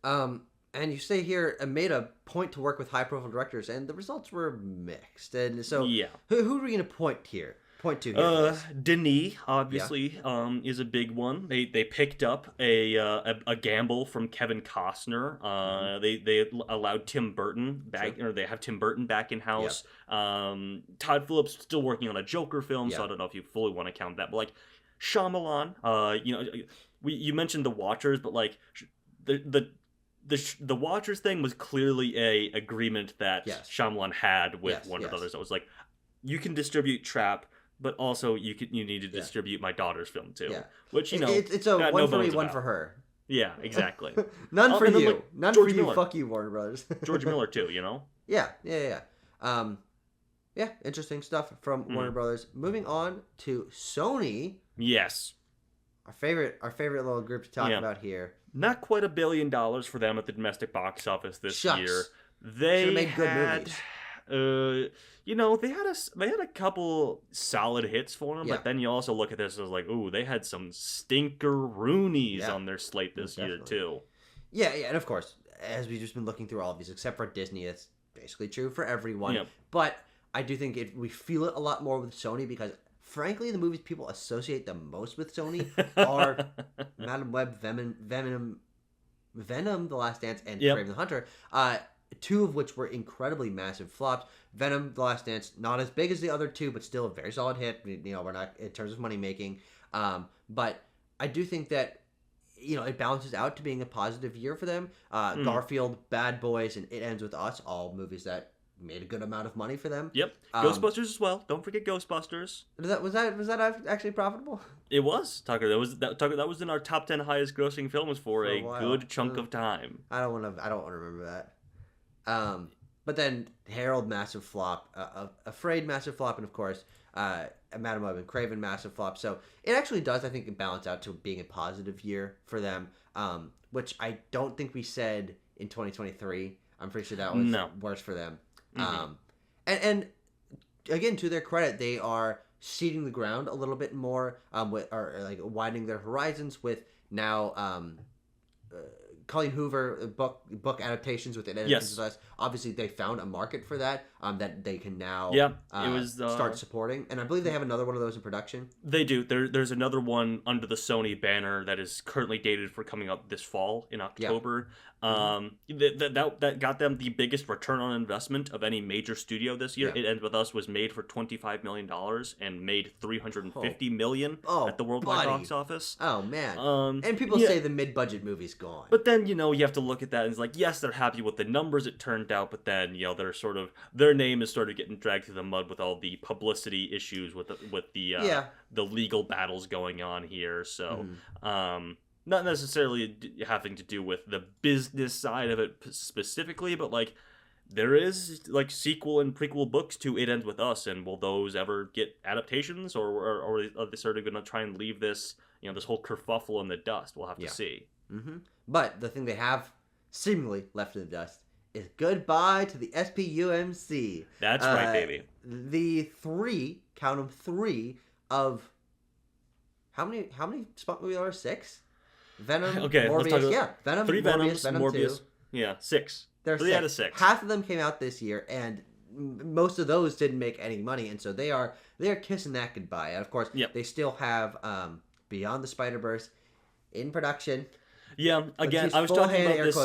And you say here, made a point to work with high-profile directors, and the results were mixed. And so, Yeah. who are we going to point to here? Denis obviously is a big one. They picked up a gamble from Kevin Costner. They allowed Tim Burton back, or they have Tim Burton back in house. Todd Phillips still working on a Joker film, so I don't know if you fully want to count that. But like Shyamalan, you mentioned The Watchers, but like the Watchers thing was clearly a agreement that Shyamalan had with Warner Brothers. That was like, you can distribute Trap, but also you need to distribute my daughter's film too. Yeah. Which it's a one for me, one for her. Yeah, exactly. None for you. Like, None George for you. Miller. Fuck you, Warner Brothers. George Miller too. Yeah. Interesting stuff from Warner Brothers. Moving on to Sony. Yes. Our favorite little group to talk about here. Not quite $1 billion for them at the domestic box office this year. They made good movies. They had a couple solid hits for them, but then you also look at this as like, ooh, they had some stinker-roonies on their slate this year too. Yeah, and of course, as we've just been looking through all of these, except for Disney, it's basically true for everyone. Yep. But I do think we feel it a lot more with Sony because, frankly, the movies people associate the most with Sony are Madam Web, Venom, The Last Dance, and Kraven the Hunter. Two of which were incredibly massive flops. Venom, The Last Dance, not as big as the other two, but still a very solid hit. We're not in terms of money making, but I do think that it balances out to being a positive year for them. Garfield, Bad Boys, and It Ends With Us, all movies that made a good amount of money for them. Yep. Ghostbusters as well. Don't forget Ghostbusters. Was that actually profitable? It was, Tucker. That was in our top 10 highest grossing films for a good chunk of time. I don't want to remember that. But then Harold, massive flop. Afraid, massive flop, and of course, Madam Web and Kraven, massive flop. So it actually does, I think, balance out to being a positive year for them, which I don't think we said in 2023. I'm pretty sure that was worse for them. And again, to their credit, they are seeding the ground a little bit more, widening their horizons with now Colleen Hoover book adaptations with It Ends With Us. Obviously, they found a market for that that they can now start supporting. And I believe they have another one of those in production. They do. There's another one under the Sony banner that is currently dated for coming up this fall in October. That got them the biggest return on investment of any major studio this year. It Ends With Us was made for $25 million and made $350 million at the worldwide box office. Oh man! And people say the mid-budget movie's gone. But then you have to look at that and it's like, yes, they're happy with the numbers it turned out, but then they're sort of, their name is sort of getting dragged through the mud with all the publicity issues with the legal battles going on here. So. Not necessarily having to do with the business side of it specifically, but like there is like sequel and prequel books to It Ends With Us, and will those ever get adaptations, or are they sort of going to try and leave this this whole kerfuffle in the dust? We'll have to see. But the thing they have seemingly left in the dust is goodbye to the SPUMC. That's right, baby. The count them three of how many spot movies are 6? Venom, Morbius, Venom, 3 Venoms, Venom Morbius, 2. 6. They're 3 out of 6. Half of them came out this year, and most of those didn't make any money, and so they are kissing that goodbye. And of course, they still have Beyond the Spider-Verse in production. Yeah, again, I was talking about this.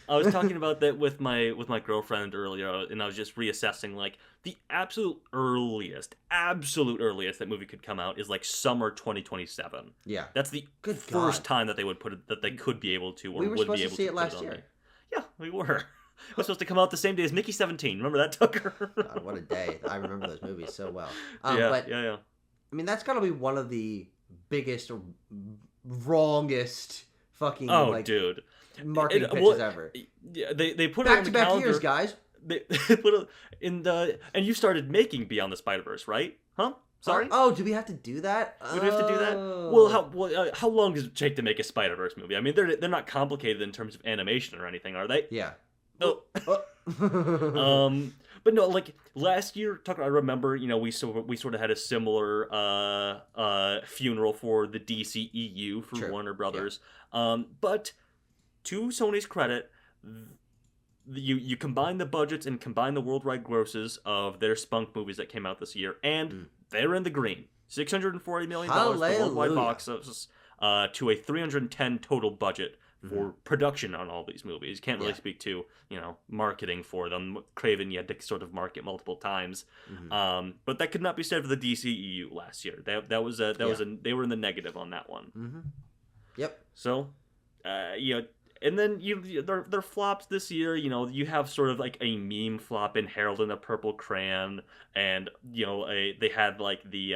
I was talking about that with my girlfriend earlier, and I was just reassessing like the absolute earliest that movie could come out is like summer 2027. Yeah. That's the Good first God. time that they would put it, that they could be able to, or We were would supposed be to able see to it put last on year. there. Yeah, we were. It was supposed to come out the same day as Mickey 17. Remember that, Tucker? God, what a day. I remember those movies so well. Yeah, But, yeah. I mean, that's got to be one of the biggest, wrongest fucking, Oh, like, dude. marketing pitches ever. Yeah, they put it on the Back-to-back calendar. years, guys. They put it in the, and you started making Beyond the Spider-Verse, right? Huh? Sorry? Oh, do we have to do that? Would we have to do that? Well, how long does it take to make a Spider-Verse movie? I mean, they're not complicated in terms of animation or anything, are they? Yeah. Oh. But no, like last year, Tucker, I remember, we sort of had a similar funeral for the DCEU for True. Warner Brothers. Yeah. But to Sony's credit, you combine the budgets and combine the worldwide grosses of their spunk movies that came out this year, and they're in the green. $640 million for worldwide box office, to a $310 total budget for production on all these movies. Can't really speak to marketing for them. Craven, you had to sort of market multiple times, but that could not be said for the DCEU last year. They were in the negative on that one. Yep. So, and then their flops this year. You have sort of like a meme flop in Harold and the Purple Crayon, and they had like the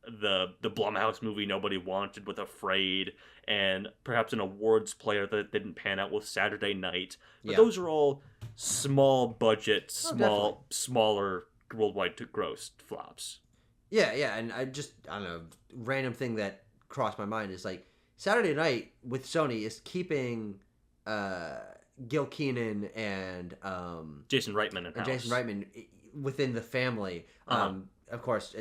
Blumhouse movie nobody wanted with Afraid, and perhaps an awards player that didn't pan out with Saturday Night. But those are all small budget, smaller worldwide gross flops. Yeah, and I don't know, random thing that crossed my mind is like Saturday Night with Sony is keeping Gil Kenan and Jason Reitman within the family. Of course,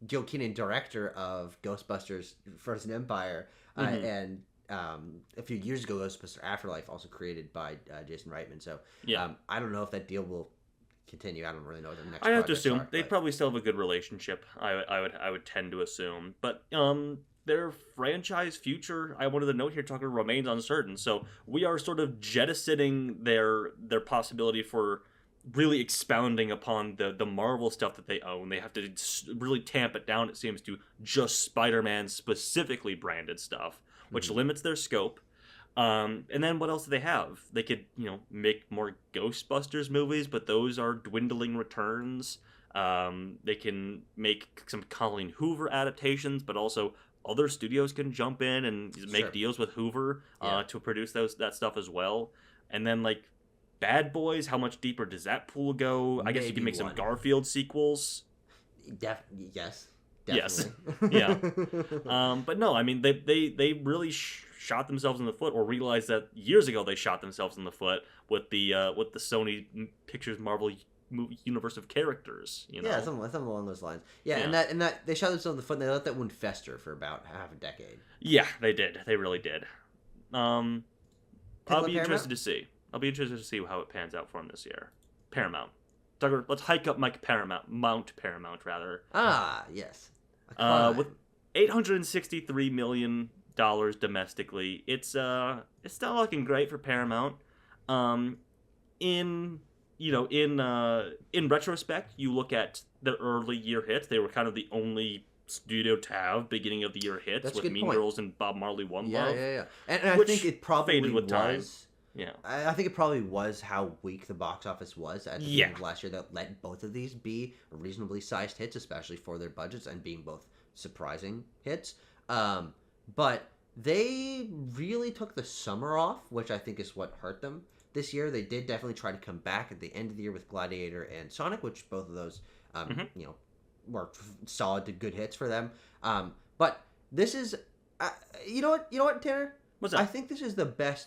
Gil Kenan, director of Ghostbusters: Frozen Empire, and a few years ago, Ghostbusters: Afterlife, also created by Jason Reitman. So I don't know if that deal will continue. I don't really know what the next. I have to assume they probably still have a good relationship. I would tend to assume, but their franchise future, I wanted to note here, Tucker, remains uncertain. So we are sort of jettisoning their possibility for really expounding upon the Marvel stuff that they own. They have to really tamp it down, it seems, to just Spider-Man specifically branded stuff, which limits their scope. And then what else do they have? They could, make more Ghostbusters movies, but those are dwindling returns. They can make some Colleen Hoover adaptations, but also other studios can jump in and make deals with Hoover to produce that stuff as well. And then, like, Bad Boys, how much deeper does that pool go? I guess you can make some Garfield sequels. Yes. Yes. Definitely. Yeah. But no, I mean, they really shot themselves in the foot, or realized that years ago they shot themselves in the foot with the Sony Pictures Marvel universe of characters. Yeah, something along those lines. Yeah, and that they shot themselves in the foot, and they let that one fester for about half a decade. Yeah, they did. They really did. I'll be interested to see. I'll be interested to see how it pans out for them this year. Paramount. Tucker, let's hike up Mount Paramount, rather. Ah, yes. With $863 million domestically, it's not looking great for Paramount. In retrospect, you look at the early year hits; they were kind of the only studio to have beginning of the year hits with Mean Girls and Bob Marley One Love. Yeah. And I think it probably faded with time. Yeah, I think it probably was how weak the box office was at the beginning of last year that let both of these be reasonably sized hits, especially for their budgets and being both surprising hits. But they really took the summer off, which I think is what hurt them this year. They did definitely try to come back at the end of the year with Gladiator and Sonic, which both of those, were solid to good hits for them. But this is, you know what, Tanner? What's that? I think this is the best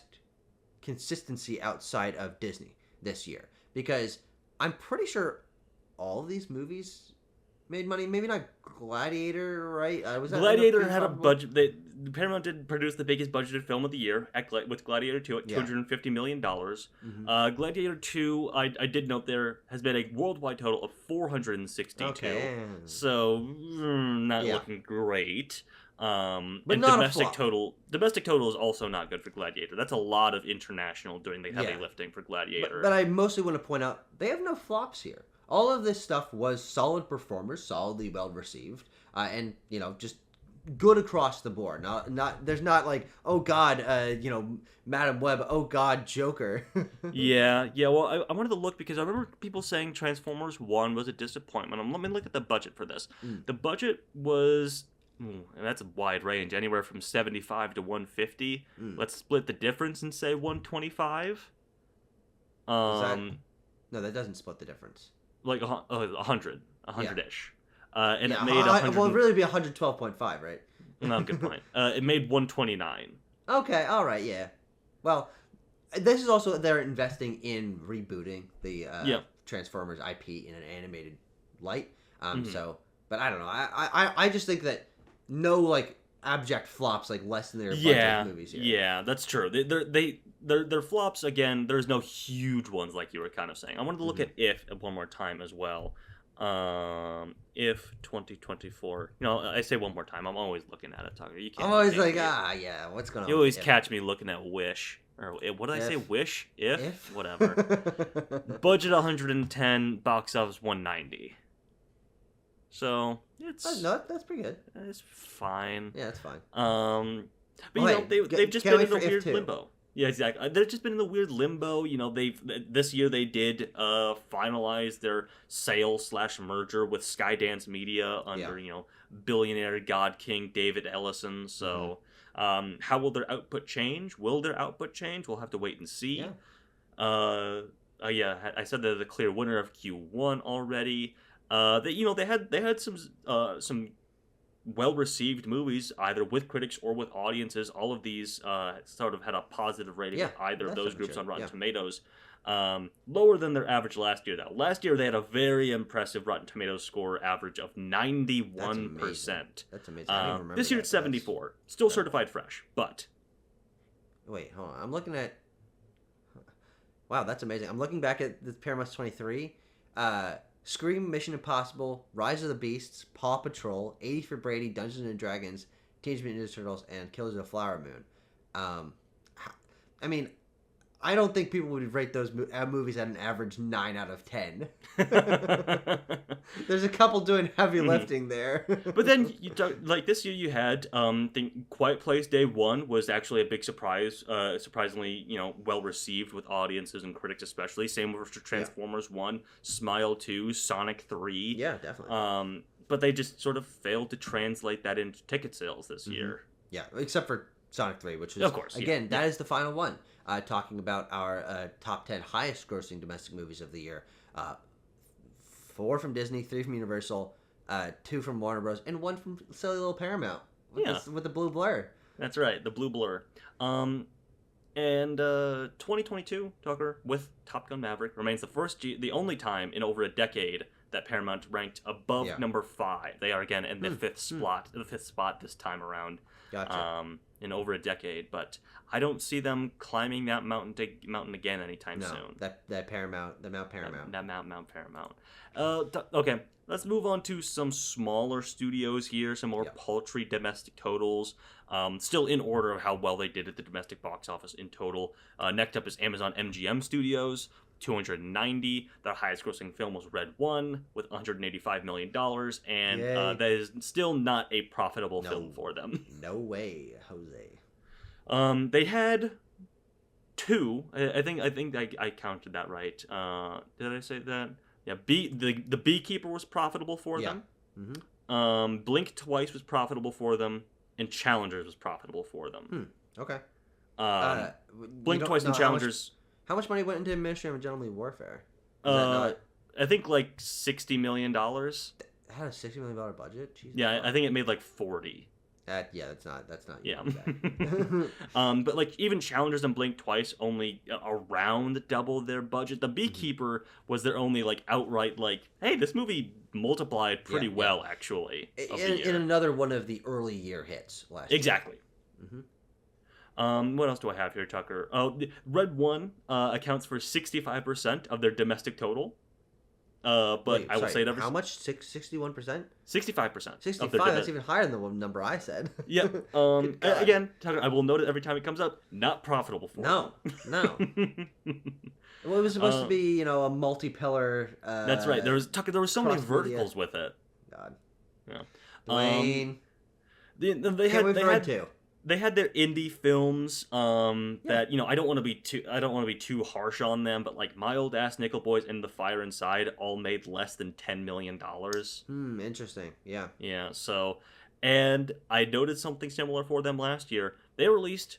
consistency outside of Disney this year, because I'm pretty sure all of these movies made money. Maybe not Gladiator, right? Gladiator had a budget. Paramount did produce the biggest budgeted film of the year with Gladiator 2 at $250 million. Gladiator 2, I did note there, has been a worldwide total of 462. Okay. So, not looking great. But and not a domestic flop. total is also not good for Gladiator. That's a lot of international doing the heavy Yeah. lifting for Gladiator. But I mostly want to point out they have no flops here. All of this stuff was solid performers, solidly well received, and just good across the board. Not there's not like, oh God, Madam Web, oh God, Joker. Yeah. Well, I wanted to look because I remember people saying Transformers 1 was a disappointment. Let me look at the budget for this. Mm. The budget was, and that's a wide range, anywhere from 75 to 150. Mm. Let's split the difference and say 125. No, that doesn't split the difference. Like 100 ish. And Yeah, it made 100. well, it'd really be 112.5, right? No, good point. It made 129. Okay, all right, yeah. Well, this is also they're investing in rebooting the Transformers IP in an animated light. So, but I don't know. I just think that no like abject flops like less than their budget movies here. Yeah, that's true. They're flops again. There's no huge ones like you were kind of saying. I wanted to look at If one more time as well. If 2024. I say one more time. I'm always looking at it, Tucker. You can't. I'm always like, it. yeah, what's going on? You always catch me looking at Wish. Or what did I say? Wish? If? Whatever. Budget 110, box office 190. So it's that's pretty good. It's fine. Yeah, it's fine. But they've just been in a weird 2. limbo. Yeah, exactly. They've just been in the weird limbo. This year they did finalize their sale/merger with Skydance Media under billionaire God King David Ellison. So, how will their output change? Will their output change? We'll have to wait and see. Yeah. I said they're the clear winner of Q1 already. They had some well-received movies, either with critics or with audiences. All of these sort of had a positive rating of either of those groups on Rotten Tomatoes. Lower than their average last year, though. Last year, they had a very impressive Rotten Tomatoes score average of 91%. That's amazing. I don't remember this year, it's 74. Still certified fresh, but... Wait, hold on. I'm looking at... Wow, that's amazing. I'm looking back at the Paramount's 23. Scream, Mission Impossible, Rise of the Beasts, Paw Patrol, 80 for Brady, Dungeons and Dragons, Teenage Mutant Ninja Turtles, and Killers of the Flower Moon. I mean, I don't think people would rate those movies at an average 9 out of 10. There's a couple doing heavy lifting there. But then, this year you had, Quiet Place Day 1 was actually a big surprise. Surprisingly, well received with audiences and critics especially. Same with Transformers 1, Smile 2, Sonic 3. Yeah, definitely. But they just sort of failed to translate that into ticket sales this year. Yeah, except for Sonic 3, which is, of course, again, that is the final one. Talking about our top 10 highest grossing domestic movies of the year. 4 from Disney, 3 from Universal, 2 from Warner Bros., and 1 from silly little Paramount with the blue blur. That's right, the blue blur. And 2022, Tucker, with Top Gun Maverick, remains the only time in over a decade that Paramount ranked above number 5. They are again in the fifth spot this time around. Gotcha. In over a decade, but I don't see them climbing that mountain again anytime soon. That Paramount, the Mount Paramount. That Mount Paramount. Okay, let's move on to some smaller studios here, some more paltry domestic totals. Still in order of how well they did at the domestic box office in total. Next up is Amazon MGM Studios, 290. Their highest grossing film was Red 1 with $185 million, and that is still not a profitable film for them. No way, Jose. They had 2. I think I counted that right. Did I say that? Yeah. The Beekeeper was profitable for them. Mm-hmm. Blink Twice was profitable for them, and Challengers was profitable for them. Okay. Blink Twice and Challengers. How much money went into Ministry of Gentlemanly Warfare? I think like $60 million. It had a $60 million budget? Jesus. Yeah, I think it made like 40. That's not. Yeah. But like even Challengers and Blink Twice only around double their budget. The Beekeeper was their only like outright like, hey, this movie multiplied pretty well actually. In another one of the early year hits last year. Exactly. What else do I have here, Tucker? Oh, Red 1 accounts for 65% of their domestic total. But Wait, I will sorry, say it every how much? 61%? 65% of their 65. That's domestic. even higher than the number I said. Yep. Good God. Again, Tucker, I will note it every time it comes up. Not profitable for No, no. them. Well, it was supposed to Um, be, a multi-pillar. That's right. There was Tucker. There were so many cross-media. verticals with it. God, Yeah. Dwayne. They Can't wait had for Red 2. they had their indie films Yeah. that I don't want to be too harsh on them, but like My Old Ass Nickel Boys and The Fire Inside all made less than $10 million. Interesting. Yeah. Yeah, so, and I noted something similar for them last year. They produced,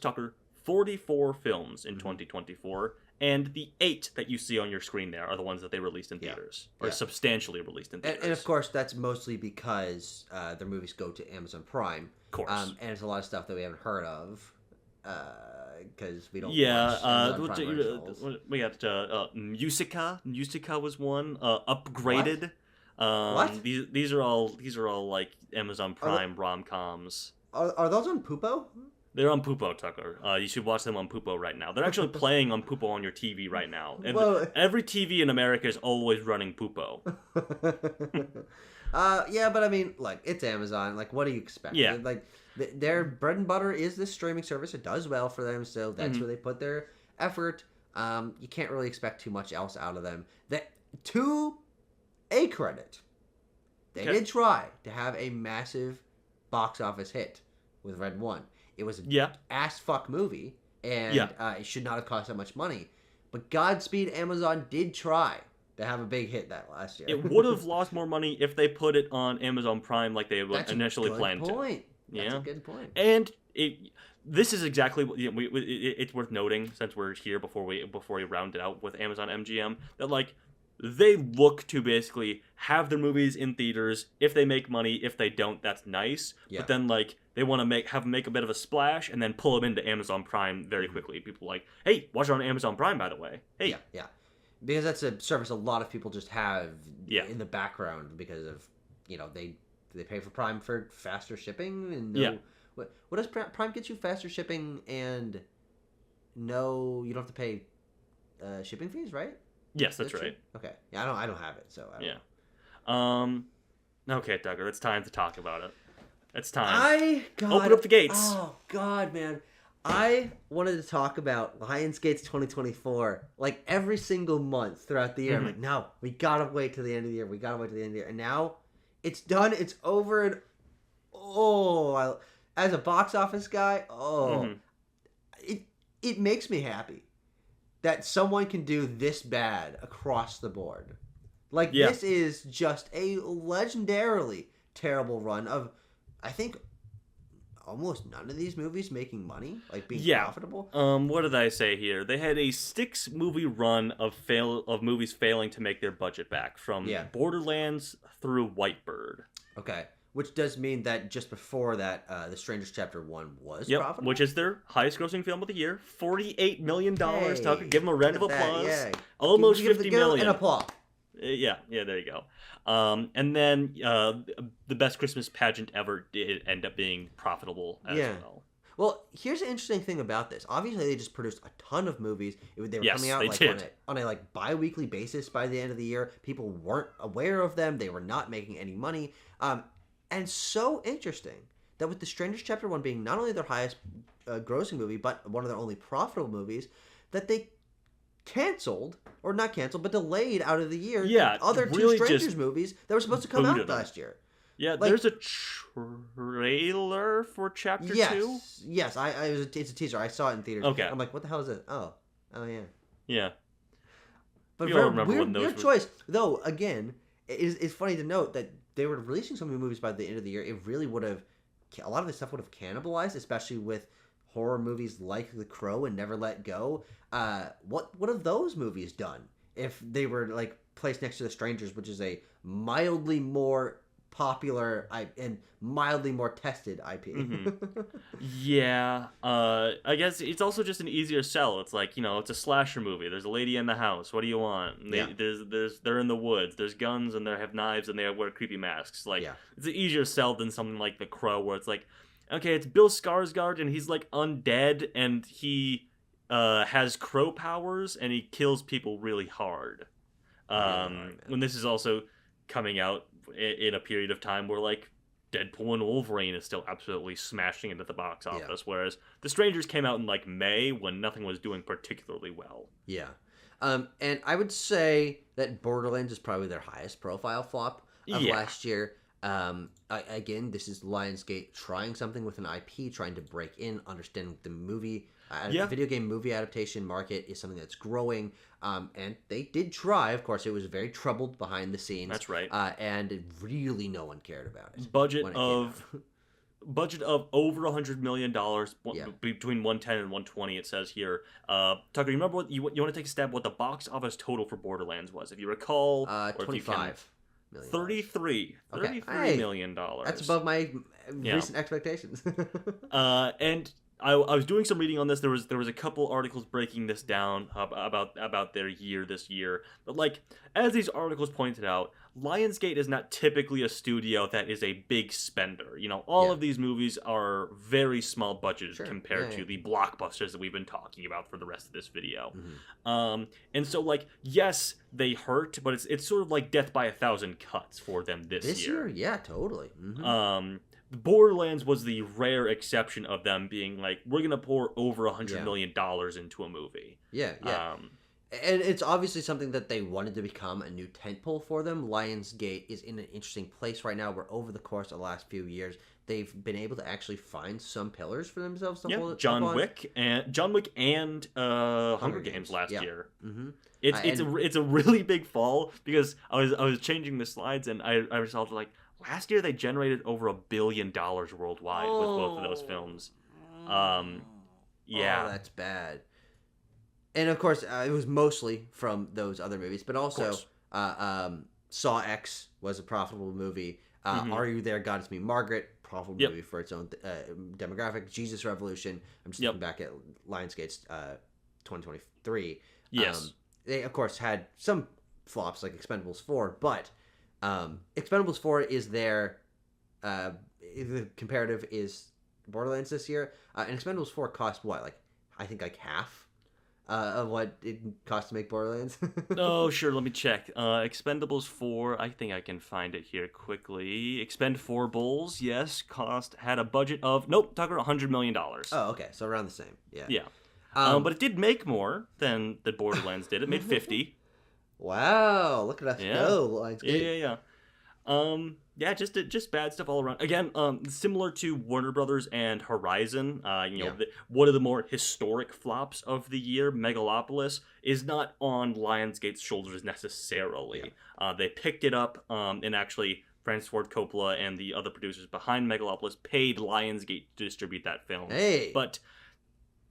Tucker, 44 films in 2024, and the 8 that you see on your screen there are the ones that they released in theaters, or substantially released in theaters. And of course, that's mostly because their movies go to Amazon Prime. Of course. And it's a lot of stuff that we haven't heard of because we don't watch Amazon Prime originals. We got Musica. Musica was one. Upgraded. What? These are all like Amazon Prime rom-coms. Are those on Pupo? They're on Pupo, Tucker. You should watch them on Pupo right now. They're actually playing on Pupo on your TV right now. And Well- every TV in America is always running Pupo. Yeah, but I mean, like, it's Amazon. Like, what do you expect? Yeah. Like, their bread and butter is this streaming service. It does well for them, so that's where they put their effort. You can't really expect too much else out of them. To a credit, they did try to have a massive box office hit with Red 1. It was an ass fuck movie, and it should not have cost that much money. But Godspeed, Amazon did try to have a big hit that last year. It would have lost more money if they put it on Amazon Prime like they initially planned to. That's a good point. And this is exactly what it's worth noting, since we're here before we round it out with Amazon MGM, that like they look to basically have their movies in theaters. If they make money, if they don't, that's nice. But then like they want to make a bit of a splash and then pull them into Amazon Prime very quickly. People are like, hey, watch it on Amazon Prime, by the way. Hey, yeah, because that's a service a lot of people just have in the background because of they pay for Prime for faster shipping and what does Prime get you? Faster shipping and no, you don't have to pay shipping fees, right? Yes, that's right. Okay. Yeah, I don't have it, so I don't. Okay, Tucker, it's time to talk about it. It's time. Open up the gates. Oh God, man. I wanted to talk about Lionsgate's 2024 like every single month throughout the year. I'm like, no, we gotta wait till the end of the year. And now it's done. It's over. And as a box office guy, it makes me happy that someone can do this bad across the board. Like, this is just a legendarily terrible run of, I think, almost none of these movies making money, like being profitable. What did I say here? They had a 6-movie run of movies failing to make their budget back, from Borderlands through Whitebird. Okay. Which does mean that just before that, The Strangers Chapter 1 was profitable? Which is their highest-grossing film of the year. $48 million, Tucker. Give them a round of applause. Yeah. Almost $50 million. And applause. Yeah, there you go. And then the best Christmas pageant ever did end up being profitable as well. Well, here's an interesting thing about this. Obviously, they just produced a ton of movies. They were coming out on a bi-weekly basis by the end of the year. People weren't aware of them. They were not making any money. And so interesting that with The Strangers Chapter 1 being not only their highest grossing movie, but one of their only profitable movies, that they canceled, or not canceled, but delayed out of the year other really two Strangers movies that were supposed to come out last year. Yeah, there's a trailer for Chapter 2? Yes, it's a teaser. I saw it in theaters. Okay. I'm like, what the hell is it? Oh yeah. Yeah. But very weird choice. Though, again, it's funny to note that they were releasing so many movies by the end of the year. It really would have, a lot of this stuff would have cannibalized, especially with horror movies like The Crow and Never Let Go. What have those movies done if they were like placed next to The Strangers, which is a mildly more popular and mildly more tested IP? Yeah, I guess it's also just an easier sell. It's like, it's a slasher movie. There's a lady in the house. What do you want? They're in the woods. There's guns and they have knives and they wear creepy masks. Like, it's an easier sell than something like The Crow, where it's like, okay, it's Bill Skarsgård and he's like undead and he has crow powers and he kills people really hard. man. When this is also coming out in a period of time where like Deadpool and Wolverine is still absolutely smashing into the box office, whereas The Strangers came out in like May when nothing was doing particularly well. Yeah. And I would say that Borderlands is probably their highest profile flop of last year. Again, this is Lionsgate trying something with an IP, trying to break in, understand the movie, video game movie adaptation market is something that's growing. And they did try. Of course, it was very troubled behind the scenes. That's right. And really no one cared about it. Budget of over $100 million, between 110 and 120. It says here. Tucker, you remember what you want to take a stab what the box office total for Borderlands was, if you recall? 25 million. 33 million dollars. That's above my recent expectations. And I was doing some reading on this. There was a couple articles breaking this down about their year this year. But like as these articles pointed out, Lionsgate is not typically a studio that is a big spender. You know, all of these movies are very small budgeted compared to the blockbusters that we've been talking about for the rest of this video. And so like yes, they hurt, but it's sort of like death by a thousand cuts for them this year. Yeah, totally. Borderlands was the rare exception of them being like, we're going to pour over $100 million into a movie. Yeah. And it's obviously something that they wanted to become a new tentpole for them. Lionsgate is in an interesting place right now where over the course of the last few years, they've been able to actually find some pillars for themselves. John Wick and Hunger Games last year. It's a really big fall because I was changing the slides and I resolved like, last year they generated over $1 billion worldwide with both of those films. Oh, that's bad. And of course, it was mostly from those other movies, but also Saw X was a profitable movie. Are You There, God It's Me, Margaret, profitable movie for its own demographic. Jesus Revolution. I'm just looking back at Lionsgate's 2023. Yes. They of course had some flops like Expendables 4, but Expendables 4 is their the comparative is Borderlands this year, and Expendables 4 cost what, like I think like half of what it cost to make Borderlands. Oh sure, let me check. Expendables 4, I think I can find it here quickly. Expend4bles, yes, had a budget of Tucker, $100 million. Oh, okay, so around the same. Yeah. But it did make more than Borderlands did. It made 50. Wow, look at us go, Lionsgate. Yeah, just bad stuff all around. Again, similar to Warner Brothers and Horizon, one of the more historic flops of the year, Megalopolis, is not on Lionsgate's shoulders necessarily. They picked it up, and actually Francis Ford Coppola and the other producers behind Megalopolis paid Lionsgate to distribute that film. But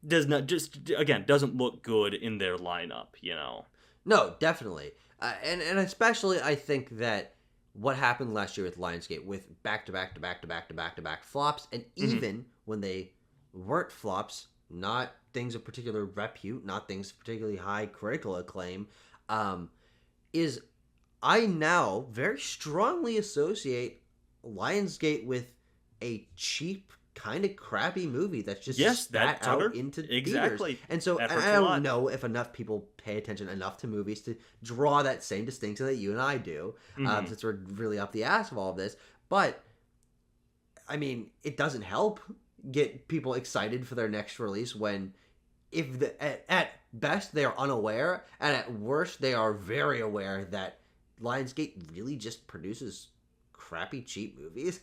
doesn't look good in their lineup, you know. No, definitely. And especially I think that what happened last year with Lionsgate with back-to-back flops, and even when they weren't flops, not things of particular repute, not things of particularly high critical acclaim, is I now very strongly associate Lionsgate with a cheap, kind of crappy movie that's just spat out into theaters. And so and I don't know if enough people pay attention enough to movies to draw that same distinction that you and I do, since we're really up the ass of all of this. But, I mean, it doesn't help get people excited for their next release when, at best, they are unaware, and at worst, they are very aware that Lionsgate really just produces crappy cheap movies.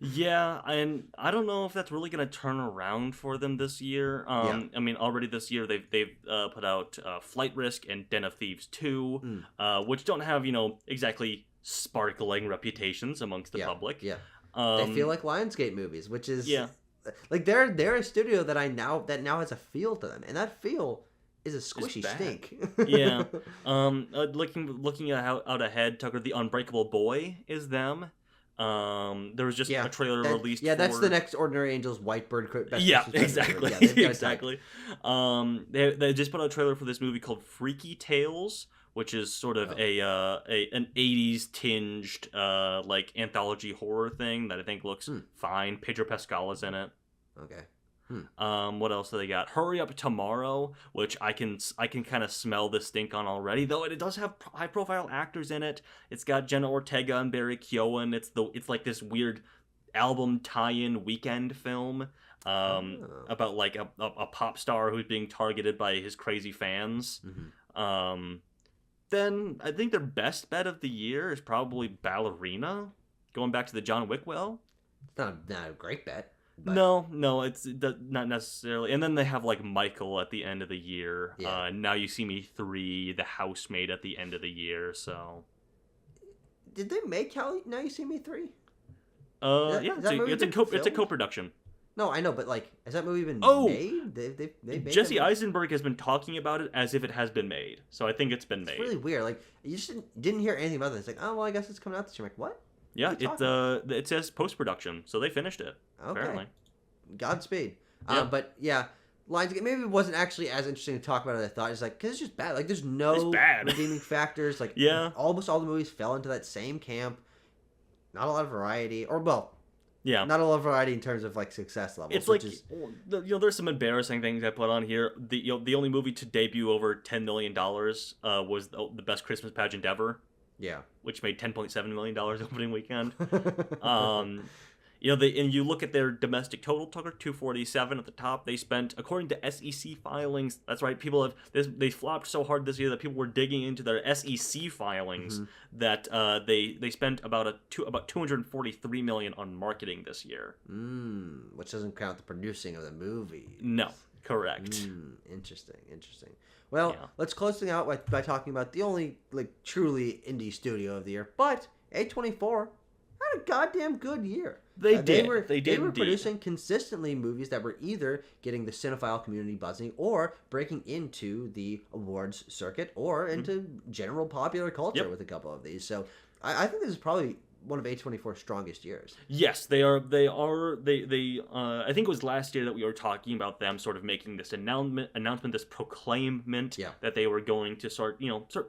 Yeah, and I don't know if that's really going to turn around for them this year. I mean, already this year they've put out Flight Risk and Den of Thieves 2, which don't have exactly sparkling reputations amongst the public. Yeah, they feel like Lionsgate movies, which is like they're a studio that now has a feel to them, and that feel is a squishy stink. Looking out ahead, Tucker, The Unbreakable Boy is them. There was just a trailer released. Yeah, that's the next Ordinary Angels Whitebird. Exactly. Exactly. They just put out a trailer for this movie called Freaky Tales, which is sort of an 80s tinged like anthology horror thing that I think looks fine. Pedro Pascal is in it. Okay. What else do they got? Hurry Up Tomorrow, which I can kind of smell the stink on already. Though it does have high profile actors in it. It's got Jenna Ortega and Barry Keoghan. It's like this weird album tie-in weekend film about like a pop star who's being targeted by his crazy fans. Then I think their best bet of the year is probably Ballerina, going back to the John Wick well. It's not a great bet. But... No, it's not necessarily. And then they have like Michael at the end of the year. Yeah. Now You See Me 3, The Housemaid at the end of the year. So, did they make Now You See Me 3? It's a co-production. No, I know, but like, has that movie been made? They made Jesse Eisenberg has been talking about it as if it has been made. So I think it's been made. It's really weird. Like, you just didn't hear anything about this. It's like, oh well, I guess it's coming out this year. I'm like, what? Yeah, it says post-production, so they finished it. Okay. Apparently. Godspeed. Yeah. But yeah, Lionsgate maybe it wasn't actually as interesting to talk about as I thought. It's like, because it's just bad. Like, there's no redeeming factors. Like, almost all the movies fell into that same camp. Not a lot of variety, or well. Yeah, not a lot of variety in terms of like success levels. It's like there's some embarrassing things I put on here. The only movie to debut over $10 million was the Best Christmas Pageant Ever. Yeah, which made $10.7 million opening weekend. And you look at their domestic total, Tucker, 247 at the top. They spent, according to SEC filings, that's right, they flopped so hard this year that people were digging into their SEC filings that they spent about $243 million on marketing this year. Which doesn't count the producing of the movie. No, correct. Interesting. Well, let's close things out by talking about the only like truly indie studio of the year, but A24 had a goddamn good year. They did. They were producing consistently movies that were either getting the cinephile community buzzing or breaking into the awards circuit or into general popular culture with a couple of these. So I think this is probably one of A24's strongest years. Yes, they are. I think it was last year that we were talking about them sort of making this announcement, this proclaimment that they were going to start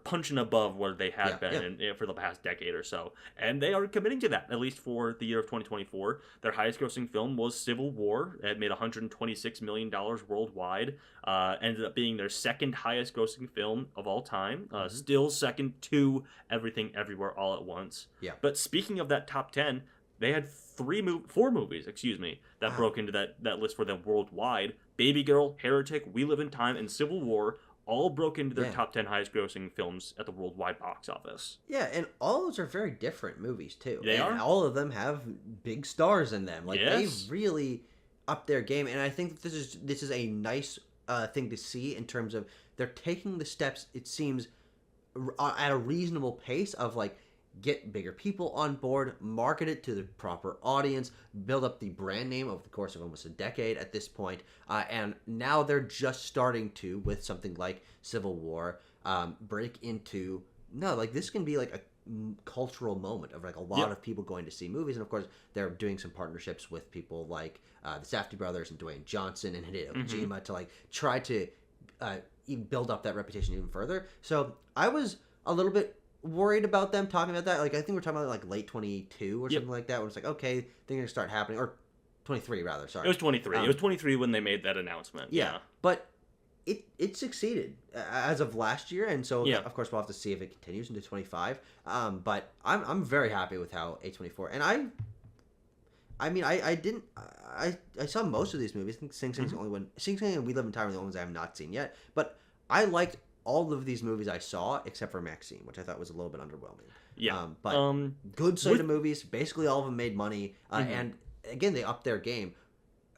punching above where they had been for the past decade or so. And they are committing to that, at least for the year of 2024. Their highest grossing film was Civil War. It made $126 million worldwide. Ended up being their second highest grossing film of all time. Still second to Everything Everywhere All at Once. Yeah. But speaking of that top 10, they had four movies, that broke into that list for them worldwide. Baby Girl, Heretic, We Live in Time, and Civil War all broke into their top 10 highest grossing films at the worldwide box office. Yeah, and all those are very different movies, too. They are. All of them have big stars in them. Like, they really upped their game, and I think that this is a nice thing to see in terms of they're taking the steps, it seems, at a reasonable pace of, like, get bigger people on board, market it to the proper audience, build up the brand name over the course of almost a decade at this point, and now they're just starting to, with something like Civil War, break into, this can be like a cultural moment of like a lot of people going to see movies, and of course they're doing some partnerships with people like the Safdie brothers and Dwayne Johnson and Hideo Kojima to like try to even build up that reputation even further. So I was a little bit worried about them talking about that. Like, I think we're talking about like late 22 or something like that, when it's like, okay, things are gonna start happening, or 23 rather. Sorry, it was 23. It was 23 when they made that announcement. Yeah, but it succeeded as of last year, and so of course we'll have to see if it continues into 25. But I'm very happy with how A24, and I saw most of these movies. I think Sing Sing's the only one. Sing Sing and We Live in Time are the only ones I have not seen yet. But I liked all of these movies I saw except for Maxine, which I thought was a little bit underwhelming. Yeah. But good slate of movies. Basically all of them made money. And again, they upped their game.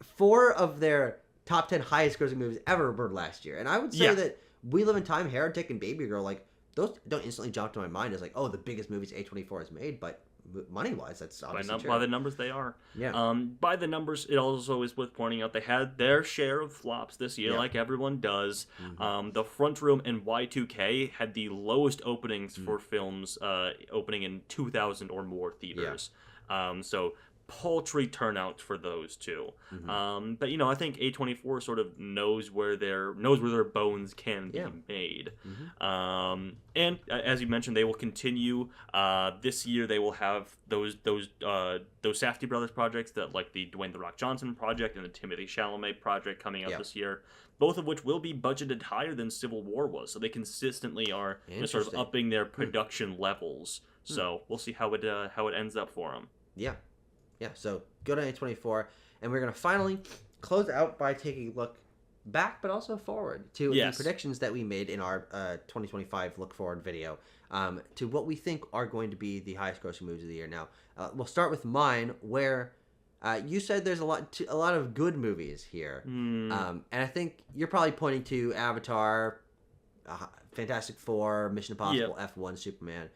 4 of their top 10 highest grossing movies ever were last year. And I would say that We Live in Time, Heretic, and Baby Girl, like, those don't instantly jump to my mind as like, oh, the biggest movies A24 has made, but money-wise, that's obviously true. By the numbers, they are. Yeah. By the numbers, it also is worth pointing out they had their share of flops this year, like everyone does. The Front Room and Y2K had the lowest openings for films opening in 2,000 or more theaters. So paltry turnout for those two. Mm-hmm. But I think A24 sort of knows where their bones can be made. Mm-hmm. And as you mentioned, they will continue. This year they will have those Safdie brothers projects, that like the Dwayne The Rock Johnson project and the Timothée Chalamet project coming out this year. Both of which will be budgeted higher than Civil War was, so they consistently are sort of upping their production levels. So we'll see how it ends up for them. Yeah. So go to A24, and we're gonna finally close out by taking a look back, but also forward to the predictions that we made in our 2025 look forward video, to what we think are going to be the highest grossing movies of the year. Now, we'll start with mine, where you said there's a lot of good movies here, and I think you're probably pointing to Avatar, Fantastic Four, Mission Impossible, F1, Superman.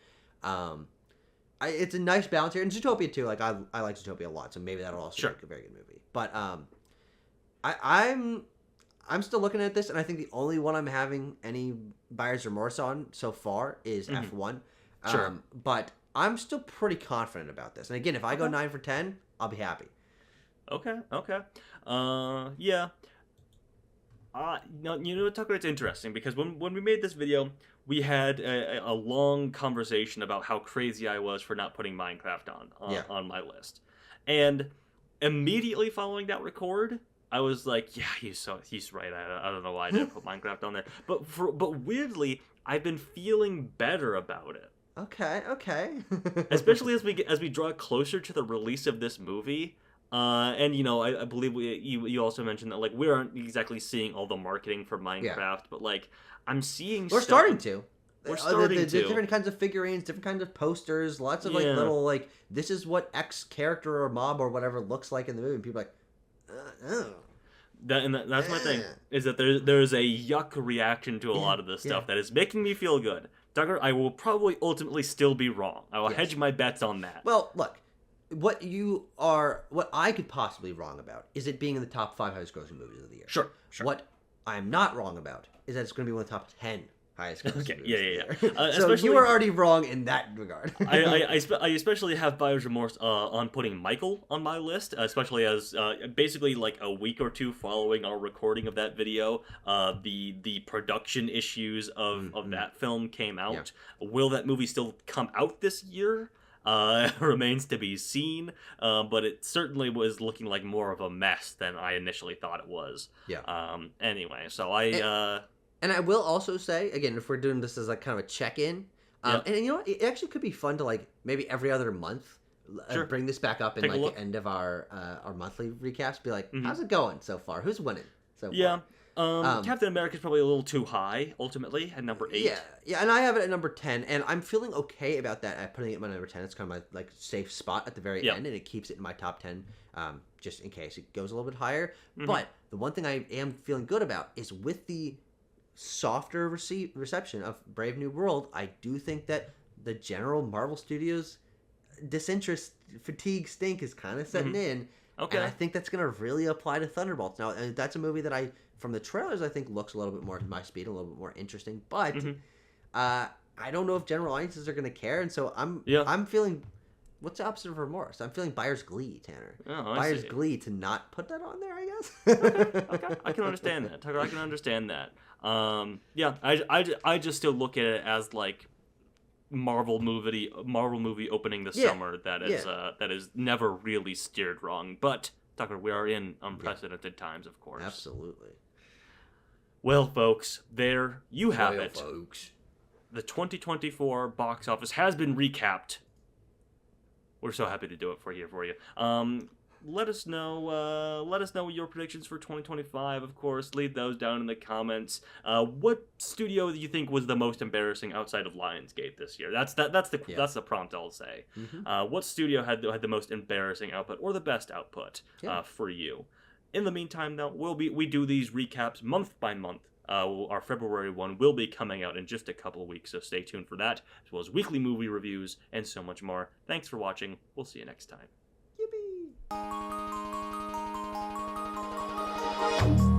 It's a nice balance here, and Zootopia too. Like I like Zootopia a lot, so maybe that'll also make a very good movie. But I'm still looking at this, and I think the only one I'm having any buyer's remorse on so far is F1. Sure. But I'm still pretty confident about this. And again, if I go 9 for 10, I'll be happy. Okay. Yeah. Tucker, it's interesting because when we made this video, we had a long conversation about how crazy I was for not putting Minecraft on my list, and immediately following that record, I was like, yeah, he's right. I don't know why I didn't put Minecraft on there, but weirdly, I've been feeling better about it. Okay. Especially as we draw closer to the release of this movie. And I believe you also mentioned that like we aren't exactly seeing all the marketing for Minecraft, but like I'm seeing We're starting to. The different kinds of figurines, different kinds of posters, lots of like little like this is what X character or mob or whatever looks like in the movie. And people are like, oh. That's my thing, is that there's a yuck reaction to a lot of this stuff that is making me feel good. Tucker, I will probably ultimately still be wrong. I will hedge my bets on that. Well, look. What I could possibly be wrong about is it being in the top 5 highest grossing movies of the year. Sure. What I'm not wrong about is that it's going to be one of the top 10 highest grossing movies of the year. So you were already wrong in that regard. I especially have buyer's remorse on putting Michael on my list, especially as basically like a week or two following our recording of that video, the production issues of that film came out. Yeah. Will that movie still come out this year? Remains to be seen, but it certainly was looking like more of a mess than I initially thought it was. Yeah. Anyway, so and I will also say, again, if we're doing this as like kind of a check-in, and you know what, it actually could be fun to like maybe every other month bring this back up in like the end of our monthly recaps. Be like, how's it going so far? Who's winning so far? Captain America's probably a little too high, ultimately, at number 8. Yeah, and I have it at number 10, and I'm feeling okay about that, at putting it at my number 10. It's kind of my, like, safe spot at the very end, and it keeps it in my top 10, just in case it goes a little bit higher. But the one thing I am feeling good about is with the softer reception of Brave New World, I do think that the general Marvel Studios disinterest, fatigue, stink is kind of setting in. Okay. And I think that's going to really apply to Thunderbolts. Now, that's a movie that from the trailers, I think looks a little bit more at my speed, a little bit more interesting. But I don't know if general audiences are going to care. And so I'm feeling, what's the opposite of remorse? I'm feeling buyer's glee, Tanner. Buyer's glee to not put that on there, I guess. Okay. I can understand that, Tucker. I can understand that. I just still look at it as like Marvel movie opening the summer that is never really steered wrong. But Tucker, we are in unprecedented times, of course. Absolutely. Well, folks, there you have it. Folks. The 2024 box office has been recapped. We're so happy to do it for you. Let us know your predictions for 2025, of course. Leave those down in the comments. What studio do you think was the most embarrassing outside of Lionsgate this year? That's the prompt I'll say. What studio had the most embarrassing output or the best output for you? In the meantime, though, we do these recaps month by month. Our February one will be coming out in just a couple of weeks, so stay tuned for that, as well as weekly movie reviews and so much more. Thanks for watching. We'll see you next time. Yippee!